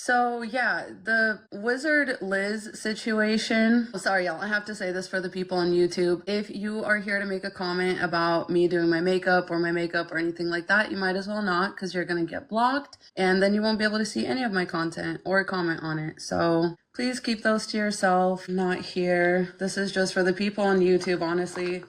So yeah, the Wizard Liz situation. Sorry, y'all. I have to say this for the people on YouTube. If you are here to make a comment about me doing my makeup or anything like that, you might as well not, because you're gonna get blocked, and then you won't be able to see any of my content or comment on it. So please keep those to yourself. Not here. This is just for the people on YouTube. Honestly,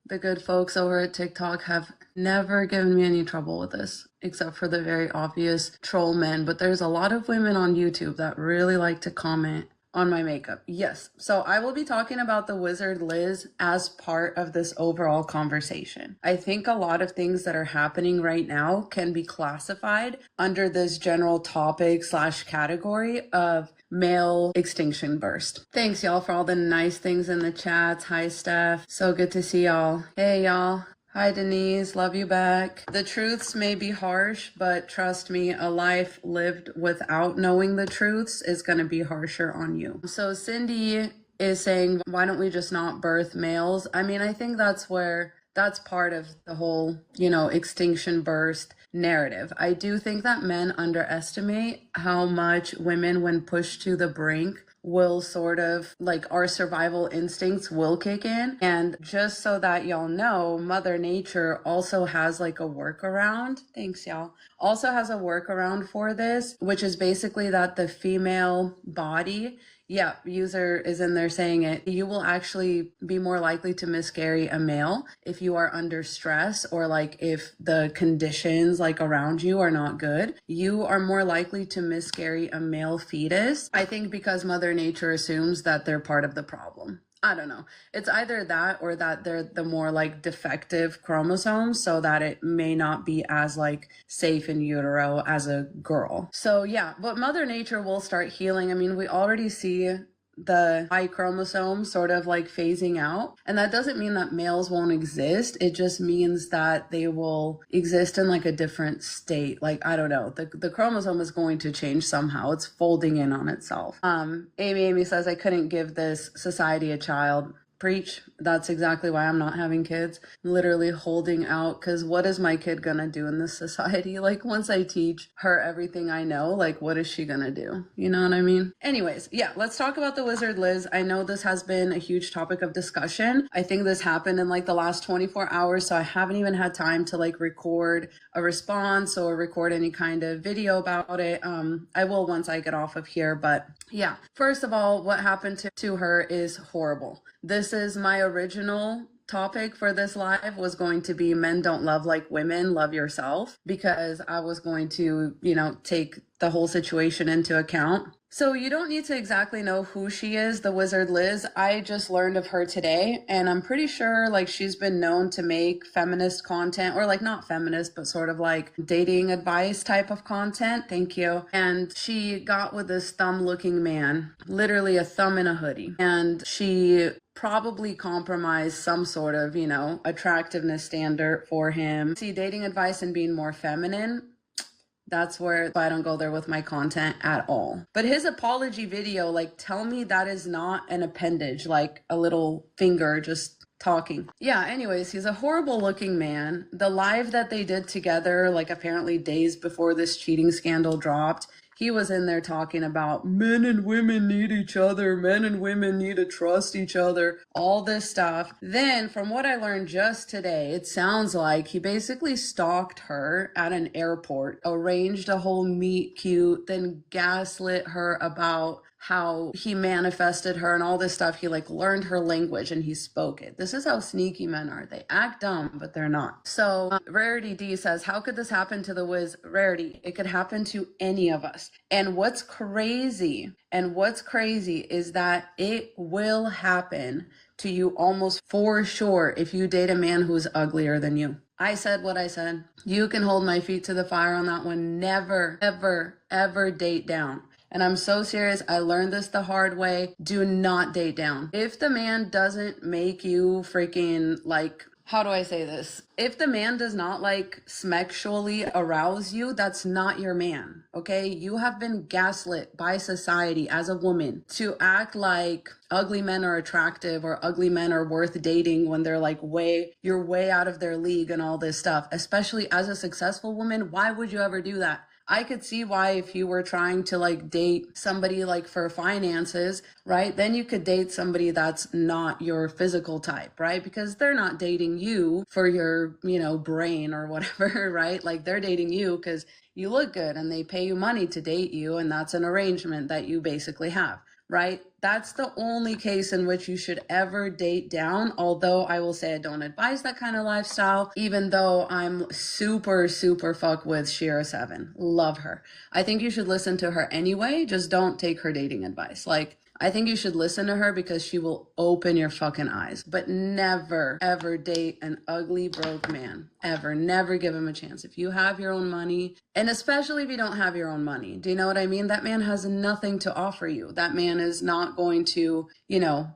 the good folks over at TikTok have never given me any trouble with this, except for the very obvious troll men. But there's a lot of women on YouTube that really like to comment on my makeup. Yes, so I will be talking about the Wizard Liz as part of this overall conversation. I think a lot of things that are happening right now can be classified under this general topic / category of male extinction burst. Thanks y'all for all the nice things in the chats. Hi Steph, so good to see y'all. Hey y'all. Hi Denise, love you back. The truths may be harsh, but trust me, a life lived without knowing the truths is going to be harsher on you. So Cindy is saying, why don't we just not birth males? I mean, I think that's part of the whole, extinction burst narrative. I do think that men underestimate how much women, when pushed to the brink, will sort of our survival instincts will kick in. And just so that y'all know, Mother Nature also has a workaround. Thanks y'all. Also has a workaround for this, which is basically that the female body, yeah, user is in there saying it, you will actually be more likely to miscarry a male if you are under stress, or if the conditions around you are not good. You are more likely to miscarry a male fetus. I think because Mother Nature assumes that they're part of the problem. I don't know. It's either that or that they're the more defective chromosomes, so that it may not be as safe in utero as a girl. So yeah, but Mother Nature will start healing. I mean, we already see the Y chromosome sort of phasing out, and that doesn't mean that males won't exist. It just means that they will exist in a different state. I don't know, the chromosome is going to change somehow. It's folding in on itself. Amy says, I couldn't give this society a child. Preach. That's exactly why I'm not having kids. Literally holding out, because what is my kid gonna do in this society? Once I teach her everything I know, what is she gonna do? You know what I mean? Anyways, yeah, let's talk about the Wizard Liz. I know this has been a huge topic of discussion. I think this happened in the last 24 hours, so I haven't even had time to record a response or record any kind of video about it. I will once I get off of here, but yeah. First of all, what happened to her is horrible. This is my original topic for this live, was going to be men don't love like women, love yourself, because I was going to, take the whole situation into account. So you don't need to exactly know who she is, the Wizard Liz. I just learned of her today, and I'm pretty sure she's been known to make feminist content, or not feminist, but sort of dating advice type of content. Thank you. And she got with this thumb looking man, literally a thumb in a hoodie. And she probably compromised some sort of, attractiveness standard for him. See, dating advice and being more feminine, that's where I don't go there with my content at all. But his apology video, tell me that is not an appendage, a little finger just talking. Yeah, anyways, he's a horrible looking man. The live that they did together, apparently days before this cheating scandal dropped, he was in there talking about men and women need each other, men and women need to trust each other, all this stuff. Then, from what I learned just today, it sounds like he basically stalked her at an airport, arranged a whole meet cute, then gaslit her about how he manifested her and all this stuff. He learned her language and he spoke it. This is how sneaky men are. They act dumb, but they're not. So Rarity D says, how could this happen to the Wiz? Rarity, it could happen to any of us. And what's crazy is that it will happen to you almost for sure if you date a man who's uglier than you. I said what I said. You can hold my feet to the fire on that one. Never, ever, ever date down. And I'm so serious. I learned this the hard way. Do not date down. If the man doesn't make you freaking how do I say this? If the man does not sexually arouse you, that's not your man, okay? You have been gaslit by society as a woman to act like ugly men are attractive or ugly men are worth dating when they're you're way out of their league and all this stuff. Especially as a successful woman, why would you ever do that? I could see why if you were trying to like date somebody like for finances, right? Then you could date somebody that's not your physical type, right? Because they're not dating you for your, you know, brain or whatever, right? Like they're dating you because you look good and they pay you money to date you, and that's an arrangement that you basically have, right? That's the only case in which you should ever date down. Although I will say I don't advise that kind of lifestyle, even though I'm super, super fuck with Shira 7. Love her. I think you should listen to her anyway. Just don't take her dating advice. Like, I think you should listen to her because she will open your fucking eyes. But never, ever date an ugly, broke man. Ever. Never give him a chance. If you have your own money, and especially if you don't have your own money, do you know what I mean? That man has nothing to offer you. That man is not going to, you know,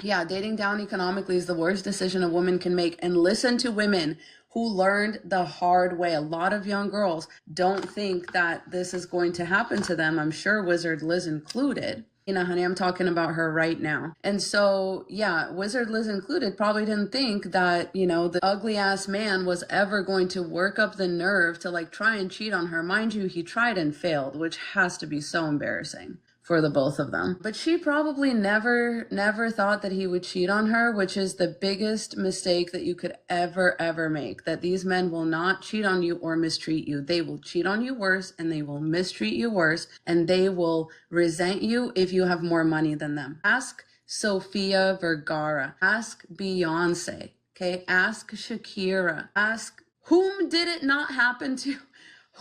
yeah, dating down economically is the worst decision a woman can make. And listen to women who learned the hard way. A lot of young girls don't think that this is going to happen to them. I'm sure Wizard Liz included. You know, honey, I'm talking about her right now. And so, yeah, Wizard Liz included probably didn't think that, you know, the ugly ass man was ever going to work up the nerve to like try and cheat on her. Mind you, he tried and failed, which has to be so embarrassing for the both of them. But she probably never thought that he would cheat on her, which is the biggest mistake that you could ever make. That these men will not cheat on you or mistreat you. They will cheat on you worse, and they will mistreat you worse, and they will resent you if you have more money than them. Ask Sofia Vergara. Ask Beyonce. Okay? Ask Shakira. Ask whom did it not happen to?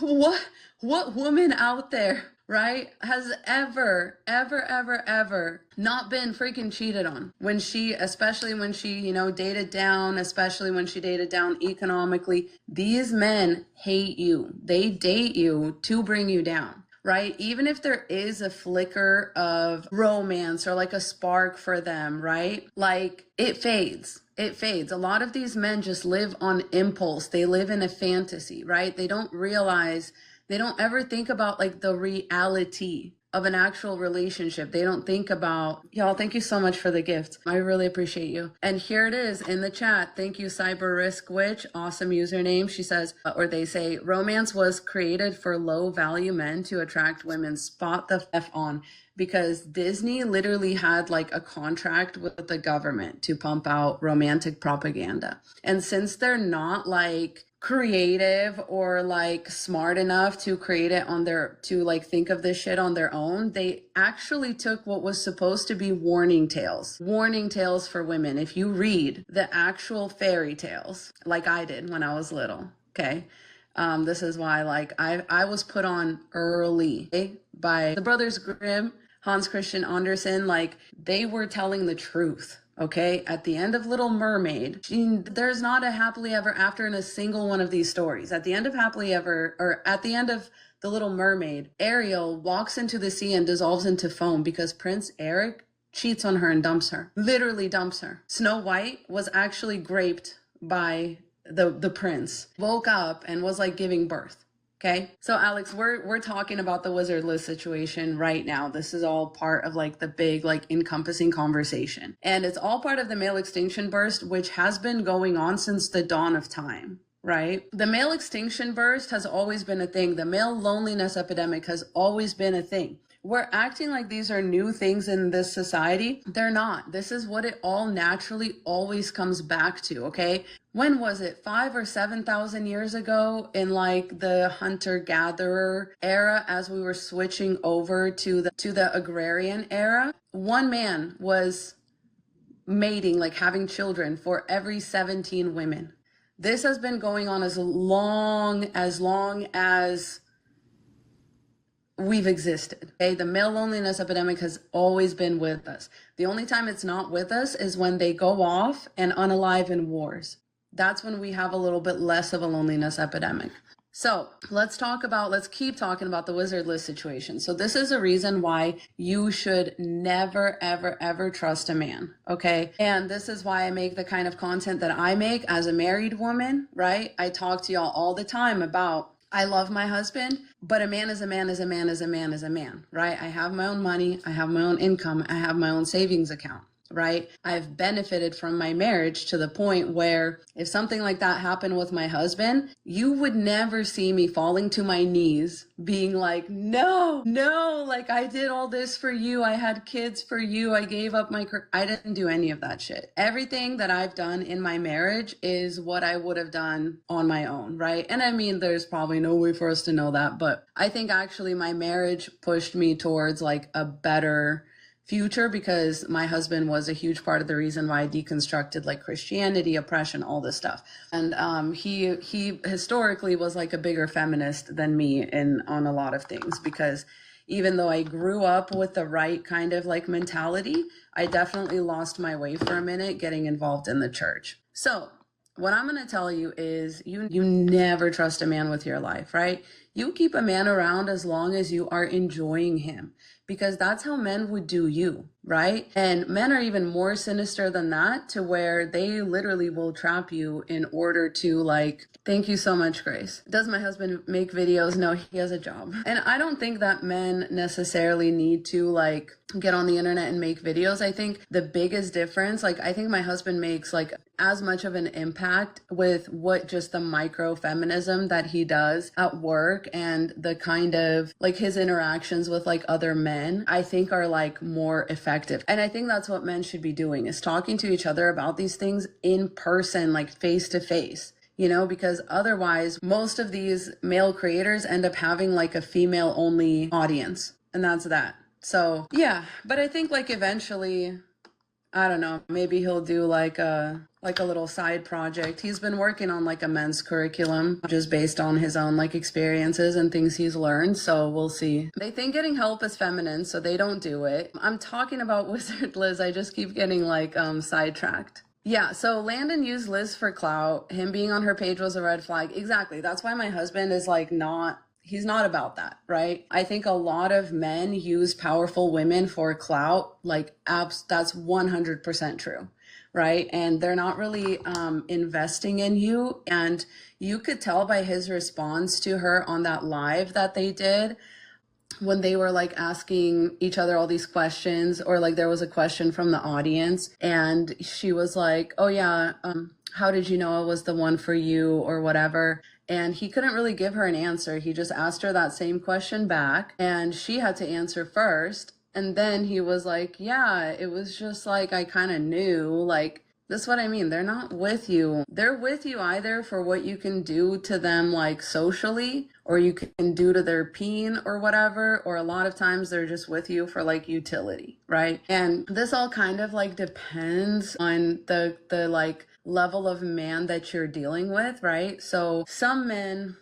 What woman out there, right, has ever not been freaking cheated on when she, especially when she, you know, dated down, especially when she dated down economically? These men hate you. They date you to bring you down, right? Even if there is a flicker of romance or like a spark for them, right? Like it fades. It fades. A lot of these men just live on impulse. They live in a fantasy, right? They don't realize, they don't ever think about like the reality of an actual relationship. They don't think about, y'all, thank you so much for the gift. I really appreciate you. And here it is in the chat. Thank you, Cyber Risk Witch. Awesome username. She says, or they say, romance was created for low value men to attract women. Spot the F on. Because Disney literally had like a contract with the government to pump out romantic propaganda. And since they're not like creative or like smart enough to create it on their, to like think of this shit on their own, they actually took what was supposed to be warning tales for women. If you read the actual fairy tales, like I did when I was little, okay? This is why like I was put on early, okay, by the Brothers Grimm, Hans Christian Andersen. Like they were telling the truth. Okay, at the end of Little Mermaid, there's not a happily ever after in a single one of these stories. At the end of Happily Ever, or at the end of The Little Mermaid, Ariel walks into the sea and dissolves into foam because Prince Eric cheats on her and dumps her. Literally dumps her. Snow White was actually raped by the prince. Woke up and was like giving birth. Okay, so Alex, we're talking about the Wizard Liz situation right now. This is all part of like the big like encompassing conversation. And it's all part of the male extinction burst, which has been going on since the dawn of time, right? The male extinction burst has always been a thing. The male loneliness epidemic has always been a thing. We're acting like these are new things in this society. They're not. This is what it all naturally always comes back to, okay? When was it? 5,000 or 7,000 years ago in like the hunter-gatherer era, as we were switching over to the agrarian era, one man was mating, like having children for every 17 women. This has been going on as long as we've existed. Okay, the male loneliness epidemic has always been with us. The only time it's not with us is when they go off and unalive in wars. That's when we have a little bit less of a loneliness epidemic. So let's keep talking about the Wizard Liz situation. So this is a reason why you should never, ever trust a man, okay? And this is why I make the kind of content that I make as a married woman, right? I talk to y'all all the time about, I love my husband, but a man is a man is a man is a man is a man, right? I have my own money. I have my own income. I have my own savings account. right? I've benefited from my marriage to the point where if something like that happened with my husband, you would never see me falling to my knees being like, no, no, like I did all this for you. I had kids for you. I gave up my career. I didn't do any of that shit. Everything that I've done in my marriage is what I would have done on my own, right? And I mean, there's probably no way for us to know that, but I think actually my marriage pushed me towards like a better future because my husband was a huge part of the reason why I deconstructed like Christianity, oppression, all this stuff. And he historically was like a bigger feminist than me on a lot of things, because even though I grew up with the right kind of like mentality, I definitely lost my way for a minute getting involved in the church. So what I'm going to tell you is you never trust a man with your life, right? You keep a man around as long as you are enjoying him, because that's how men would do you, right? And men are even more sinister than that, to where they literally will trap you in order to like, thank you so much, Grace. Does my husband make videos? No, he has a job. And I don't think that men necessarily need to like get on the internet and make videos. I think the biggest difference, like I think my husband makes like as much of an impact with what just the micro feminism that he does at work and the kind of like his interactions with like other men, I think are like more effective. And I think that's what men should be doing, is talking to each other about these things in person, like face to face. You know, because otherwise most of these male creators end up having like a female only audience, and that's that. So yeah, but I think like eventually, I don't know, maybe he'll do like a little side project. He's been working on like a men's curriculum just based on his own like experiences and things he's learned. So we'll see. They think getting help is feminine, so they don't do it. I'm talking about Wizard Liz. I just keep getting like sidetracked. Yeah, so Landon used Liz for clout. Him being on her page was a red flag. Exactly. That's why my husband is like he's not about that, right? I think a lot of men use powerful women for clout. Like that's 100% true, right? And they're not really investing in you. And you could tell by his response to her on that live that they did, when they were like asking each other all these questions, or like there was a question from the audience and she was like, oh yeah, how did you know I was the one for you, or whatever. And he couldn't really give her an answer. He just asked her that same question back and she had to answer first. And then he was like, yeah, it was just like, I kind of knew, like, this is what I mean. They're not with you. They're with you either for what you can do to them, like socially, or you can do to their peen or whatever. Or a lot of times they're just with you for like utility, right? And this all kind of like depends on the like level of man that you're dealing with, right? So some men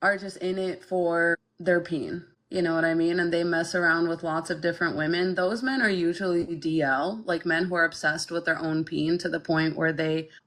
are just in it for their peen. You know what I mean? And they mess around with lots of different women. Those men are usually DL, like men who are obsessed with their own peen to the point where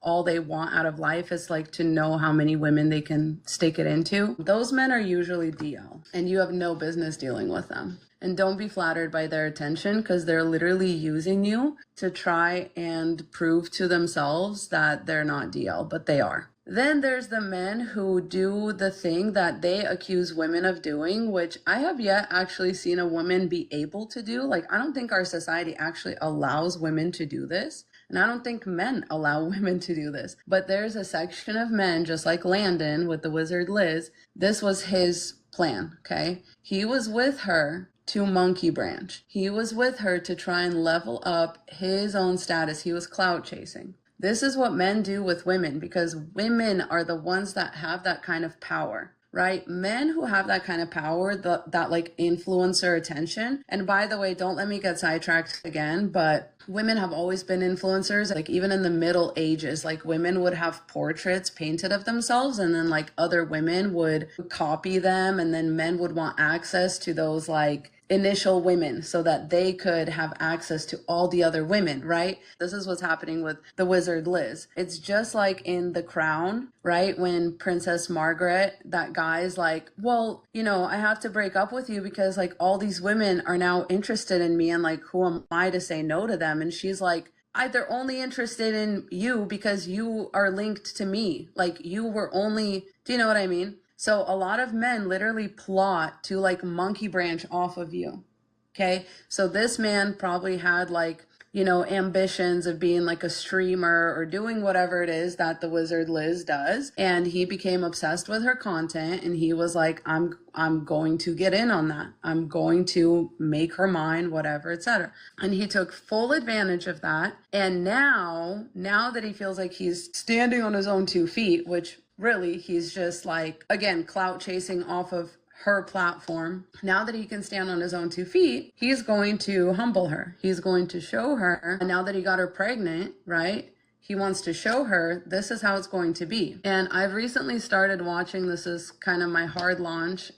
all they want out of life is like to know how many women they can stick it into. Those men are usually DL, and you have no business dealing with them. And don't be flattered by their attention, because they're literally using you to try and prove to themselves that they're not DL, but they are. Then there's the men who do the thing that they accuse women of doing, which I have yet actually seen a woman be able to do. Like, I don't think our society actually allows women to do this. And I don't think men allow women to do this. But there's a section of men, just like Landon with the Wizard Liz. This was his plan, okay? He was with her to monkey branch. He was with her to try and level up his own status. He was clout chasing. This is what men do with women, because women are the ones that have that kind of power, right? Men who have that kind of power, that like influencer attention. And by the way, don't let me get sidetracked again, but women have always been influencers. Like even in the Middle Ages, like women would have portraits painted of themselves, and then like other women would copy them, and then men would want access to those like initial women so that they could have access to all the other women, right? This is what's happening with the Wizard Liz. It's just like in The Crown, right? When Princess Margaret, that guy's like, well, you know, I have to break up with you because like all these women are now interested in me, and like who am I to say no to them? And she's like, they're only interested in you because you are linked to me. Like you were only, do you know what I mean? So a lot of men literally plot to like monkey branch off of you. Okay. So this man probably had like, you know, ambitions of being like a streamer or doing whatever it is that the Wizard Liz does. And he became obsessed with her content, and he was like, I'm going to get in on that. I'm going to make her mine, whatever, etc. And he took full advantage of that. And now that he feels like he's standing on his own 2 feet, which really he's just like, again, clout chasing off of her platform. Now that he can stand on his own 2 feet, he's going to humble her. He's going to show her. And now that he got her pregnant, right? He wants to show her this is how it's going to be. And I've recently started watching, this is kind of my hard launch,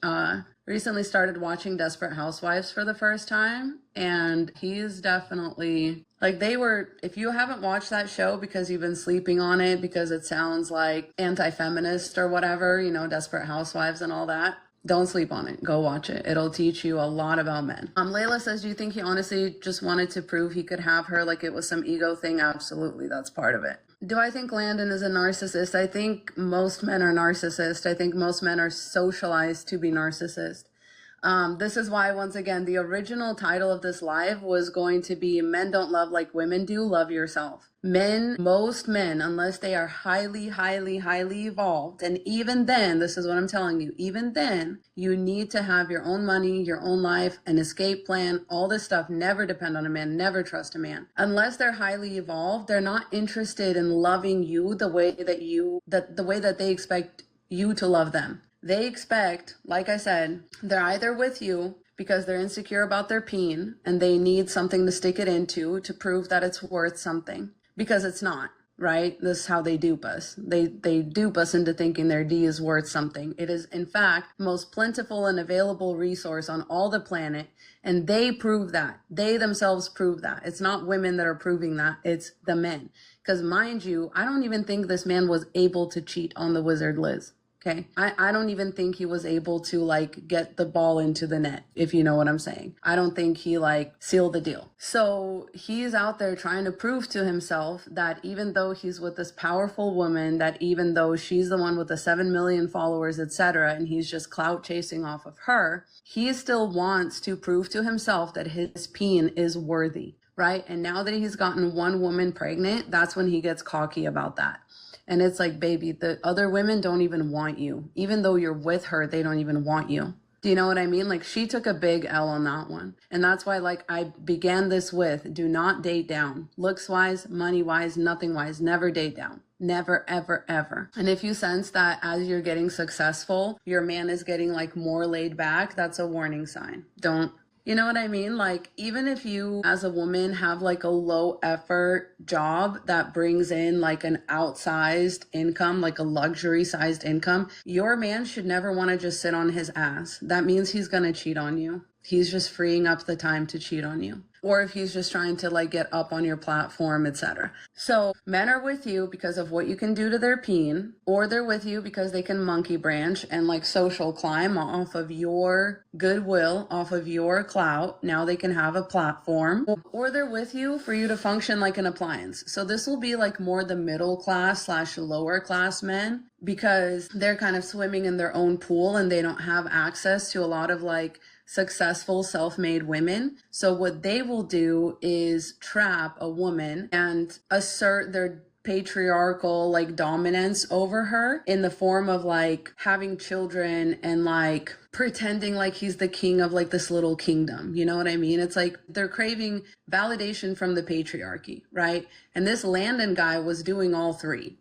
recently started watching Desperate Housewives for the first time. And he is definitely, like, they were, if you haven't watched that show because you've been sleeping on it because it sounds like anti-feminist or whatever, you know, Desperate Housewives and all that, don't sleep on it. Go watch it. It'll teach you a lot about men. Layla says, do you think he honestly just wanted to prove he could have her, like it was some ego thing? Absolutely. That's part of it. Do I think Landon is a narcissist? I think most men are narcissists. I think most men are socialized to be narcissists. This is why, once again, the original title of this live was going to be Men Don't Love Like Women Do, Love Yourself. Most men, unless they are highly, highly, highly evolved, and even then, this is what I'm telling you, even then, you need to have your own money, your own life, an escape plan, all this stuff. Never depend on a man, never trust a man. Unless they're highly evolved, they're not interested in loving you the way that they expect you to love them. They expect, like I said, they're either with you because they're insecure about their peen and they need something to stick it into to prove that it's worth something, because it's not, right? This is how they dupe us. They dupe us into thinking their D is worth something. It is, in fact, the most plentiful and available resource on all the planet, and they prove that. They themselves prove that. It's not women that are proving that. It's the men. Because mind you, I don't even think this man was able to cheat on the Wizard Liz. Okay. I don't even think he was able to like get the ball into the net, if you know what I'm saying. I don't think he like sealed the deal. So he's out there trying to prove to himself that even though he's with this powerful woman, that even though she's the one with the 7 million followers, etc., and he's just clout chasing off of her, he still wants to prove to himself that his peen is worthy, right? And now that he's gotten one woman pregnant, that's when he gets cocky about that. And it's like, baby, the other women don't even want you. Even though you're with her, they don't even want you. Do you know what I mean? Like, she took a big L on that one. And that's why, like, I began this with, do not date down. Looks-wise, money-wise, nothing-wise. Never date down. Never, ever, ever. And if you sense that as you're getting successful, your man is getting, like, more laid back, that's a warning sign. Don't. You know what I mean? Like, even if you as a woman have like a low effort job that brings in like an outsized income, like a luxury sized income, your man should never want to just sit on his ass. That means he's going to cheat on you. He's just freeing up the time to cheat on you. Or if he's just trying to like get up on your platform, etc. So men are with you because of what you can do to their peen, or they're with you because they can monkey branch and like social climb off of your goodwill, off of your clout. Now they can have a platform, or they're with you for you to function like an appliance. So this will be like more the middle class / lower class men, because they're kind of swimming in their own pool and they don't have access to a lot of like successful self-made women. So what they will do is trap a woman and assert their patriarchal like dominance over her in the form of like having children and like pretending like he's the king of like this little kingdom. You know what I mean? It's like they're craving validation from the patriarchy, right? And this Landon guy was doing all three.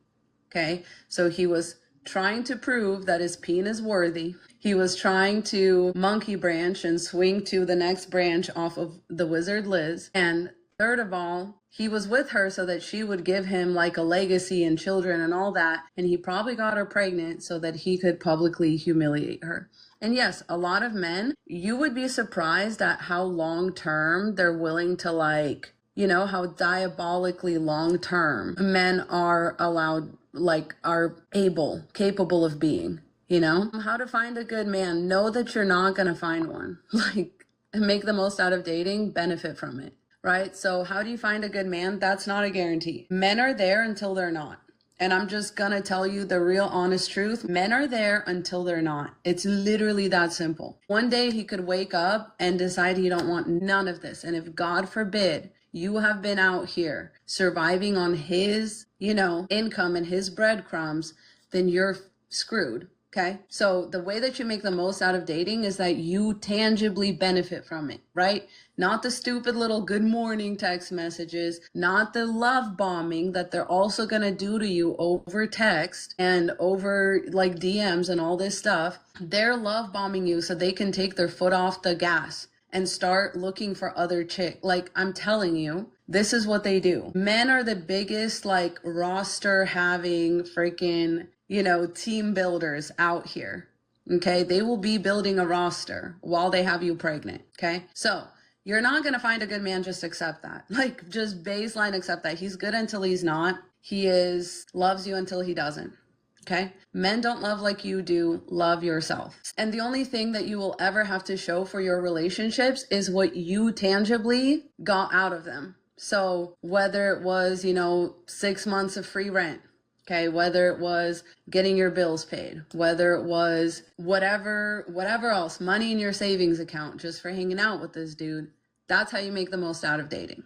Okay, so he was trying to prove that his peen is worthy. He was trying to monkey branch and swing to the next branch off of the Wizard Liz. And third of all, he was with her so that she would give him like a legacy and children and all that. And he probably got her pregnant so that he could publicly humiliate her. And yes, a lot of men, you would be surprised at how long-term they're willing to like, you know, how diabolically long-term men are allowed, like are capable of being, you know? How to find a good man. Know that you're not going to find one. Like, make the most out of dating, benefit from it, right? So how do you find a good man? That's not a guarantee. Men are there until they're not. And I'm just going to tell you the real honest truth. Men are there until they're not. It's literally that simple. One day he could wake up and decide he don't want none of this. And if God forbid you have been out here surviving on his, income and his breadcrumbs, then you're screwed. Okay. So the way that you make the most out of dating is that you tangibly benefit from it, right? Not the stupid little good morning text messages, not the love bombing that they're also going to do to you over text and over like DMs and all this stuff. They're love bombing you so they can take their foot off the gas and start looking for other chicks. Like, I'm telling you, this is what they do. Men are the biggest like roster having freaking, team builders out here. Okay. They will be building a roster while they have you pregnant. Okay. So you're not going to find a good man. Just accept that. Like, just baseline accept that. He's good until he's not. He loves you until he doesn't. Okay. Men don't love like you do. Love yourself. And the only thing that you will ever have to show for your relationships is what you tangibly got out of them. So whether it was, 6 months of free rent, okay, whether it was getting your bills paid, whether it was whatever else, money in your savings account just for hanging out with this dude, that's how you make the most out of dating.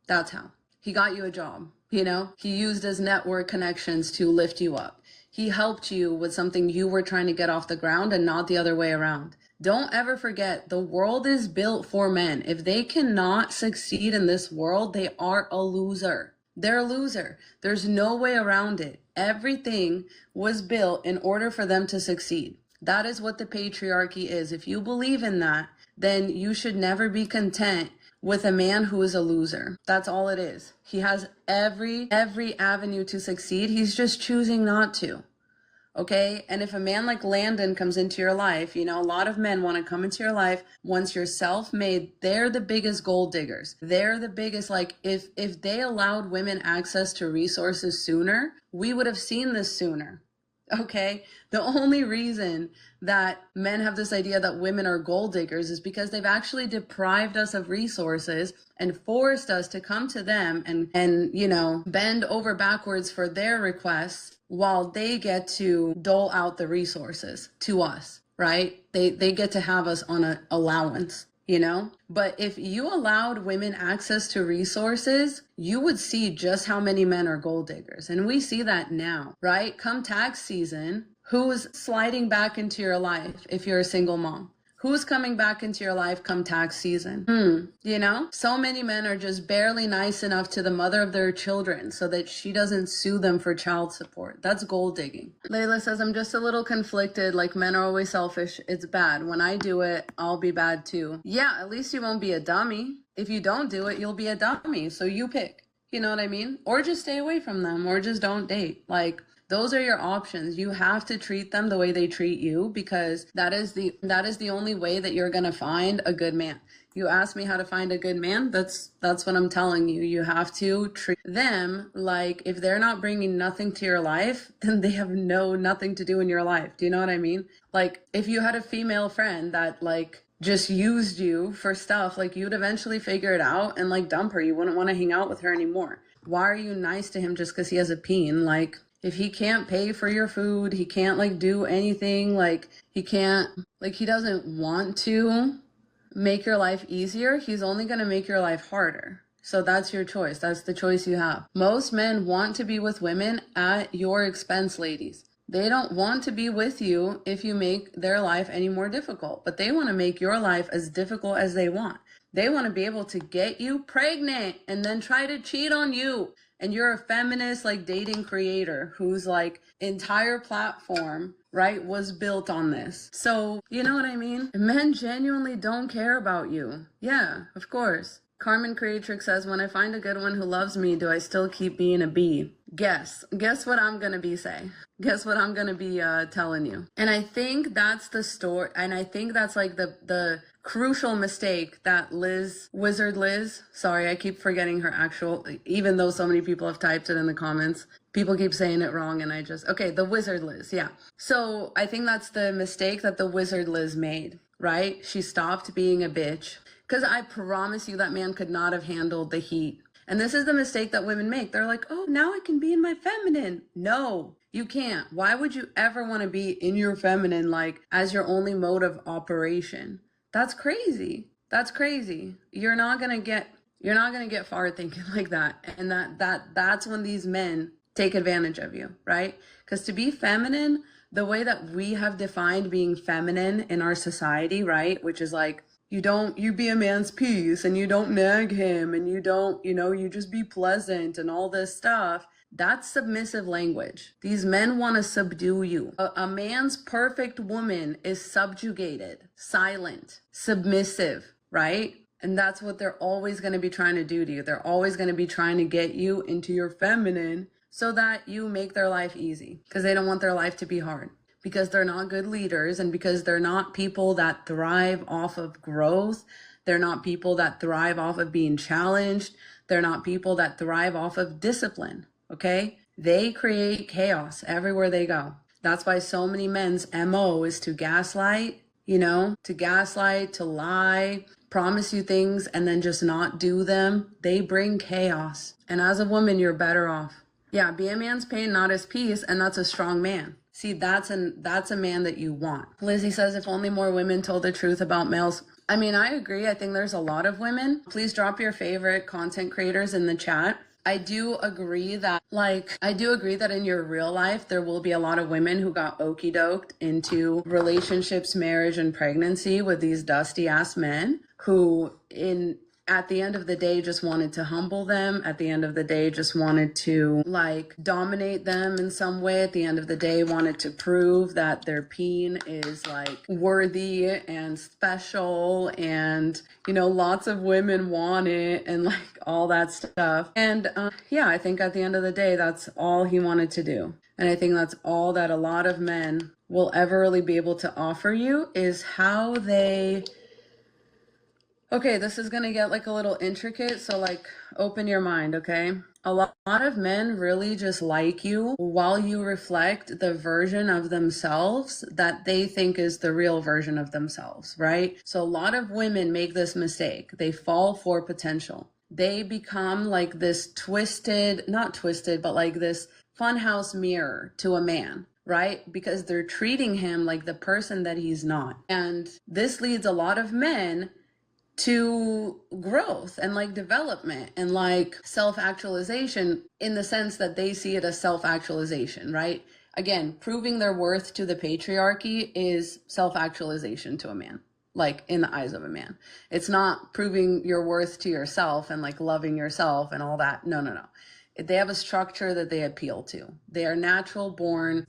That's how. He got you a job, he used his network connections to lift you up. He helped you with something you were trying to get off the ground and not the other way around. Don't ever forget, the world is built for men. If they cannot succeed in this world, they are a loser. They're a loser. There's no way around it. Everything was built in order for them to succeed. That is what the patriarchy is. If you believe in that, then you should never be content with a man who is a loser. That's all it is. He has every avenue to succeed. He's just choosing not to. Okay. And if a man like Landon comes into your life, a lot of men want to come into your life once you're self-made. They're the biggest gold diggers. They're the biggest, like if they allowed women access to resources sooner, we would have seen this sooner. Okay. The only reason that men have this idea that women are gold diggers is because they've actually deprived us of resources and forced us to come to them and bend over backwards for their requests while they get to dole out the resources to us, right? They get to have us on an allowance. But if you allowed women access to resources, you would see just how many men are gold diggers. And we see that now, right? Come tax season, who's sliding back into your life if you're a single mom? Who's coming back into your life come tax season? So many men are just barely nice enough to the mother of their children so that she doesn't sue them for child support. That's gold digging. Layla says, I'm just a little conflicted. Like, men are always selfish. It's bad. When I do it, I'll be bad too. Yeah, at least you won't be a dummy. If you don't do it, you'll be a dummy. So you pick. You know what I mean? Or just stay away from them, or just don't date. Like, those are your options. You have to treat them the way they treat you, because that is the only way that you're going to find a good man. You ask me how to find a good man. That's what I'm telling you. You have to treat them like if they're not bringing nothing to your life, then they have nothing to do in your life. Do you know what I mean? Like, if you had a female friend that like just used you for stuff, like, you'd eventually figure it out and like dump her. You wouldn't want to hang out with her anymore. Why are you nice to him just because he has a peen? Like, if he can't pay for your food, he can't like do anything, like he doesn't want to make your life easier, he's only going to make your life harder. So that's your choice. That's the choice you have. Most men want to be with women at your expense, ladies. They don't want to be with you if you make their life any more difficult, but they want to make your life as difficult as they want. They want to be able to get you pregnant and then try to cheat on you. And you're a feminist, like, dating creator whose like entire platform, right, was built on this. So, you know what I mean? Men genuinely don't care about you. Yeah, of course. Carmen Creatrix says, when I find a good one who loves me, do I still keep being a bee? Guess what I'm going to be saying. Guess what I'm going to be telling you. And I think that's the story. And I think that's like the crucial mistake that Wizard Liz, sorry, I keep forgetting her actual, even though so many people have typed it in the comments, people keep saying it wrong and the Wizard Liz, yeah. So I think that's the mistake that the Wizard Liz made, right? She stopped being a bitch. Because I promise you that man could not have handled the heat. And this is the mistake that women make. They're like, oh, now I can be in my feminine. No, you can't. Why would you ever want to be in your feminine, like, as your only mode of operation? That's crazy. That's crazy. You're not going to get You're not going to get far thinking like that. And that's when these men take advantage of you, right? Because to be feminine, the way that we have defined being feminine in our society, right? Which is like, you be a man's piece and you don't nag him and you don't, you just be pleasant and all this stuff. That's submissive language. These men want to subdue you. A man's perfect woman is subjugated, silent, submissive, right? And that's what they're always going to be trying to do to you. They're always going to be trying to get you into your feminine so that you make their life easy, because they don't want their life to be hard, because they're not good leaders, and because they're not people that thrive off of growth. They're not people that thrive off of being challenged. They're not people that thrive off of discipline, okay? They create chaos everywhere they go. That's why so many men's MO is to gaslight, to lie, promise you things, and then just not do them. They bring chaos. And as a woman, you're better off. Yeah, be a man's pain, not his peace, and that's a strong man. See, that's a man that you want. Lizzie says, if only more women told the truth about males. I mean, I agree. I think there's a lot of women. Please drop your favorite content creators in the chat. I do agree that in your real life, there will be a lot of women who got okey doked into relationships, marriage, and pregnancy with these dusty ass men who at the end of the day just wanted to humble them, at the end of the day just wanted to dominate them in some way, at the end of the day wanted to prove that their peen is worthy and special, and lots of women want it and all that stuff. And I think at the end of the day, that's all he wanted to do. And I think that's all that a lot of men will ever really be able to offer you, is how they... Okay, this is going to get a little intricate, so open your mind, okay? A lot of men really just like you while you reflect the version of themselves that they think is the real version of themselves, right? So a lot of women make this mistake. They fall for potential. They become this not twisted, but this funhouse mirror to a man, right? Because they're treating him like the person that he's not. And this leads a lot of men to growth and development and self-actualization, in the sense that they see it as self-actualization, right? Again, proving their worth to the patriarchy is self-actualization to a man, in the eyes of a man. It's not proving your worth to yourself and loving yourself and all that. No. They have a structure that they appeal to. They are natural born,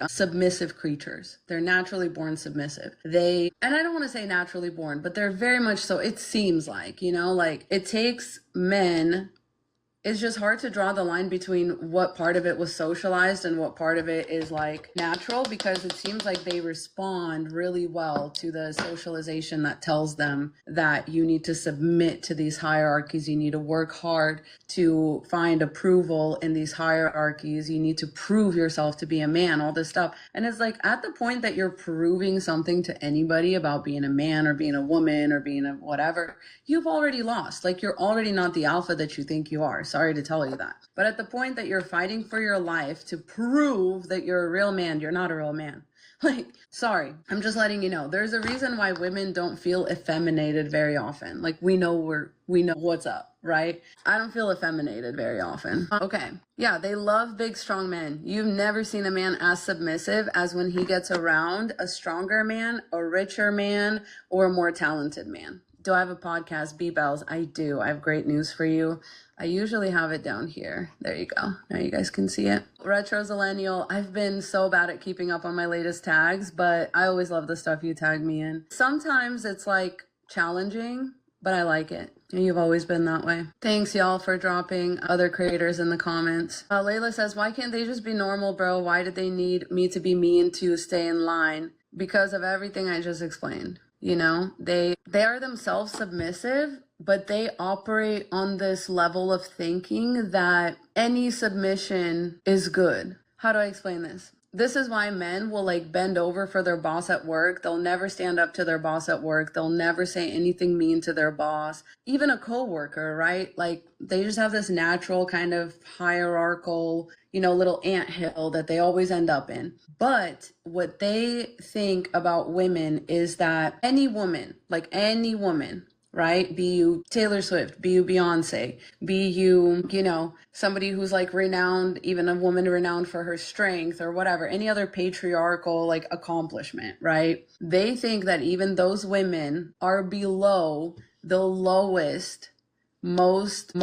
submissive creatures. They're naturally born submissive. And I don't want to say naturally born, but they're very much so. It seems it takes men. It's just hard to draw the line between what part of it was socialized and what part of it is natural, because it seems like they respond really well to the socialization that tells them that you need to submit to these hierarchies. You need to work hard to find approval in these hierarchies. You need to prove yourself to be a man, all this stuff. And it's at the point that you're proving something to anybody about being a man or being a woman or being a whatever, you've already lost. You're already not the alpha that you think you are. Sorry to tell you that. But at the point that you're fighting for your life to prove that you're a real man, you're not a real man. Sorry, I'm just letting you know. There's a reason why women don't feel effeminated very often. We know what's up, right? I don't feel effeminated very often. Okay. Yeah, they love big, strong men. You've never seen a man as submissive as when he gets around a stronger man, a richer man, or a more talented man. Do I have a podcast? B-Bells. I do. I have great news for you. I usually have it down here. There you go. Now you guys can see it. Retro Zillennial. I've been so bad at keeping up on my latest tags, but I always love the stuff you tag me in. Sometimes it's challenging, but I like it. And you've always been that way. Thanks y'all for dropping other creators in the comments. Layla says, why can't they just be normal, bro? Why did they need me to be mean to stay in line? Because of everything I just explained. They are themselves submissive, but they operate on this level of thinking that any submission is good. How do I explain this? This is why men will bend over for their boss at work. They'll never stand up to their boss at work. They'll never say anything mean to their boss, even a coworker, right? They just have this natural kind of hierarchical, little anthill that they always end up in. But what they think about women is that any woman right? Be you Taylor Swift, be you Beyonce, be you, you know, somebody who's like renowned, even a woman renowned for her strength or whatever, any other patriarchal like accomplishment, right? They think that even those women are below the lowest, most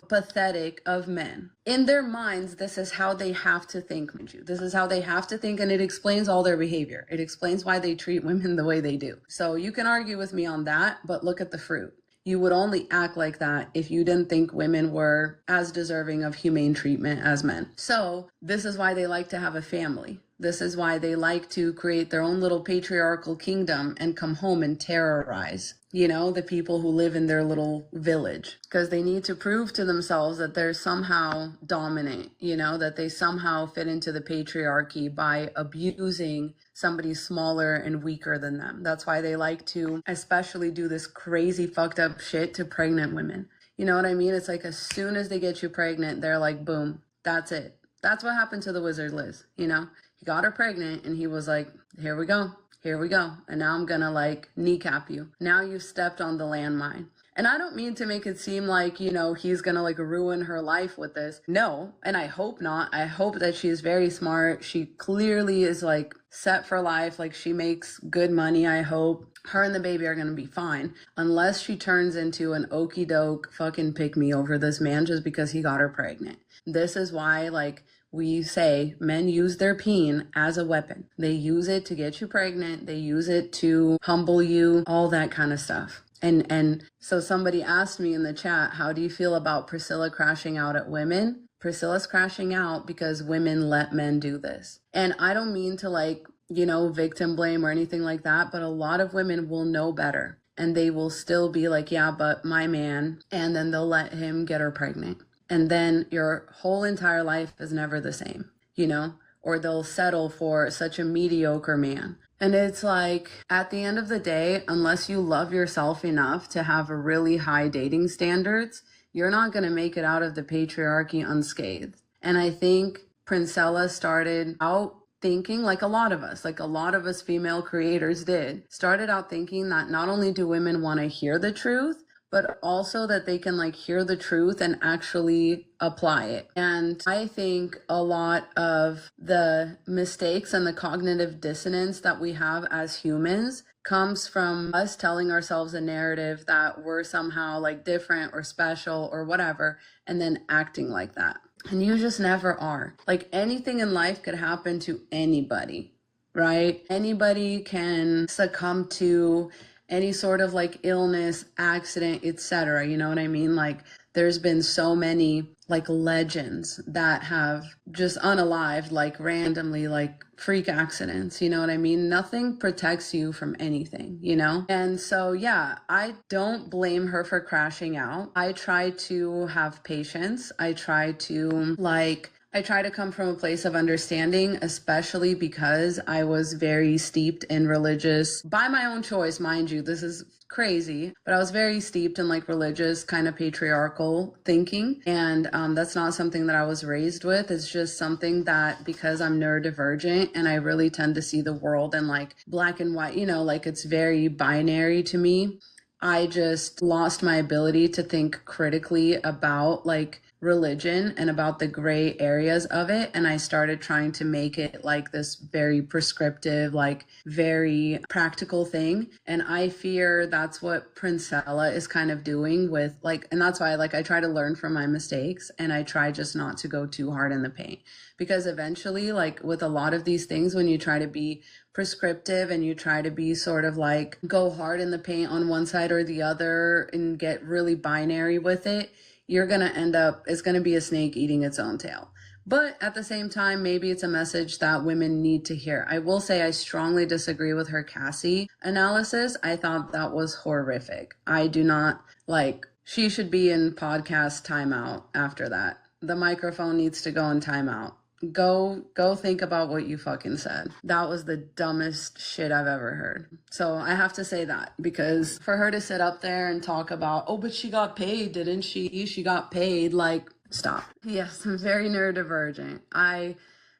pathetic of men. In their minds, this is how they have to think, mind you. This is how they have to think, and it explains all their behavior. It explains why they treat women the way they do. So you can argue with me on that, but look at the fruit. You would only act like that if you didn't think women were as deserving of humane treatment as men. So this is why they like to have a family. This is why they like to create their own little patriarchal kingdom and come home and terrorize, you know, the people who live in their little village, because they need to prove to themselves that they're somehow dominant, you know, that they somehow fit into the patriarchy by abusing somebody smaller and weaker than them. That's why they like to especially do this crazy fucked up shit to pregnant women. You know what I mean? It's like as soon as they get you pregnant, they're like, boom, that's it. That's what happened to the wizard Liz, you know? He got her pregnant and he was like, here we go. Here we go. And now I'm gonna like kneecap you. Now you've stepped on the landmine. And I don't mean to make it seem like, you know, he's gonna like ruin her life with this. No, and I hope not. I hope that she is very smart. She clearly is like set for life. Like she makes good money, I hope. Her and the baby are gonna be fine. Unless she turns into an okie doke fucking pick me over this man just because he got her pregnant. This is why, like, we say men use their peen as a weapon. They use it to get you pregnant. They use it to humble you, all that kind of stuff. And so somebody asked me in the chat, how do you feel about Priscilla crashing out at women? Priscilla's crashing out because women let men do this. And I don't mean to like, you know, victim blame or anything like that, but a lot of women will know better and they will still be like, yeah, but my man, and then they'll let him get her pregnant. And then your whole entire life is never the same, you know, or they'll settle for such a mediocre man. And it's like, at the end of the day, unless you love yourself enough to have a really high dating standards, you're not going to make it out of the patriarchy unscathed. And I think Princella started out thinking like a lot of us female creators did, started out thinking that not only do women want to hear the truth, but also that they can like hear the truth and actually apply it. And I think a lot of the mistakes and the cognitive dissonance that we have as humans comes from us telling ourselves a narrative that we're somehow like different or special or whatever, and then acting like that. And you just never are. Like anything in life could happen to anybody, right? Anybody can succumb to any sort of like illness, accident, etc. You know what I mean? Like there's been so many like legends that have just unalived, like randomly, like freak accidents, you know what I mean? Nothing protects you from anything, you know? And so, yeah, I don't blame her for crashing out. I try to have patience. I try to come from a place of understanding, especially because I was very steeped in religious, by my own choice, mind you, this is crazy, but I was very steeped in like religious kind of patriarchal thinking. And that's not something that I was raised with. It's just something that because I'm neurodivergent and I really tend to see the world in like black and white, you know, like it's very binary to me. I just lost my ability to think critically about like religion and about the gray areas of it, and I started trying to make it like this very prescriptive, like very practical thing. And I fear that's what Princella is kind of doing with like, and that's why like I try to learn from my mistakes and I try just not to go too hard in the paint, because eventually like with a lot of these things, when you try to be prescriptive and you try to be sort of like go hard in the paint on one side or the other and get really binary with it, you're going to end up, it's going to be a snake eating its own tail. But at the same time, maybe it's a message that women need to hear. I will say I strongly disagree with her Cassie analysis. I thought that was horrific. I do not like, she should be in podcast timeout after that. The microphone needs to go in timeout. Go think about what you fucking said. That was the dumbest shit I've ever heard. So I have to say that, because for her to sit up there and talk about, oh, but she got paid, didn't she? She got paid. Like, stop. Yes, I'm very neurodivergent. I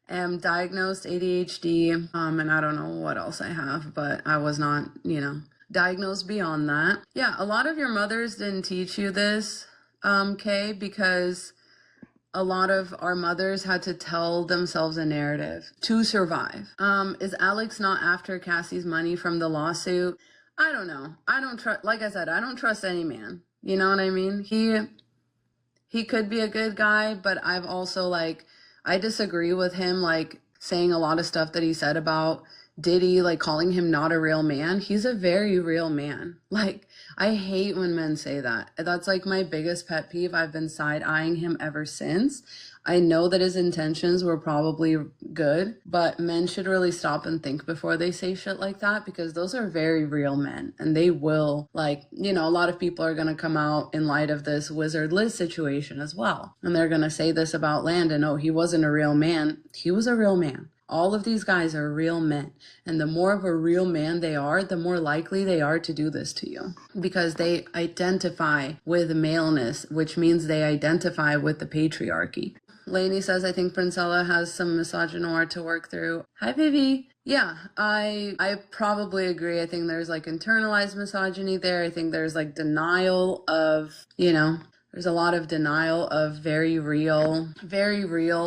am diagnosed ADHD, and I don't know what else I have, but I was not, you know, diagnosed beyond that. Yeah, a lot of your mothers didn't teach you this, Kay, because a lot of our mothers had to tell themselves a narrative to survive. Is Alex not after Cassie's money from the lawsuit? I don't know. I don't trust, like I said, I don't trust any man. You know what I mean? He could be a good guy, but I've also, like, I disagree with him, like, saying a lot of stuff that he said about Diddy, like calling him not a real man. He's a very real man. Like, I hate when men say that. That's like my biggest pet peeve. I've been side-eyeing him ever since. I know that his intentions were probably good, but men should really stop and think before they say shit like that, because those are very real men, and they will, like, you know, a lot of people are going to come out in light of this Wizard Liz situation as well. And they're going to say this about Landon. Oh, he wasn't a real man. He was a real man. All of these guys are real men. And the more of a real man they are, the more likely they are to do this to you. Because they identify with maleness, which means they identify with the patriarchy. Lainey says, I think Princella has some misogynoir to work through. Hi, Vivi. Yeah, I probably agree. I think there's like internalized misogyny there. I think there's like denial of, you know, there's a lot of denial of very real,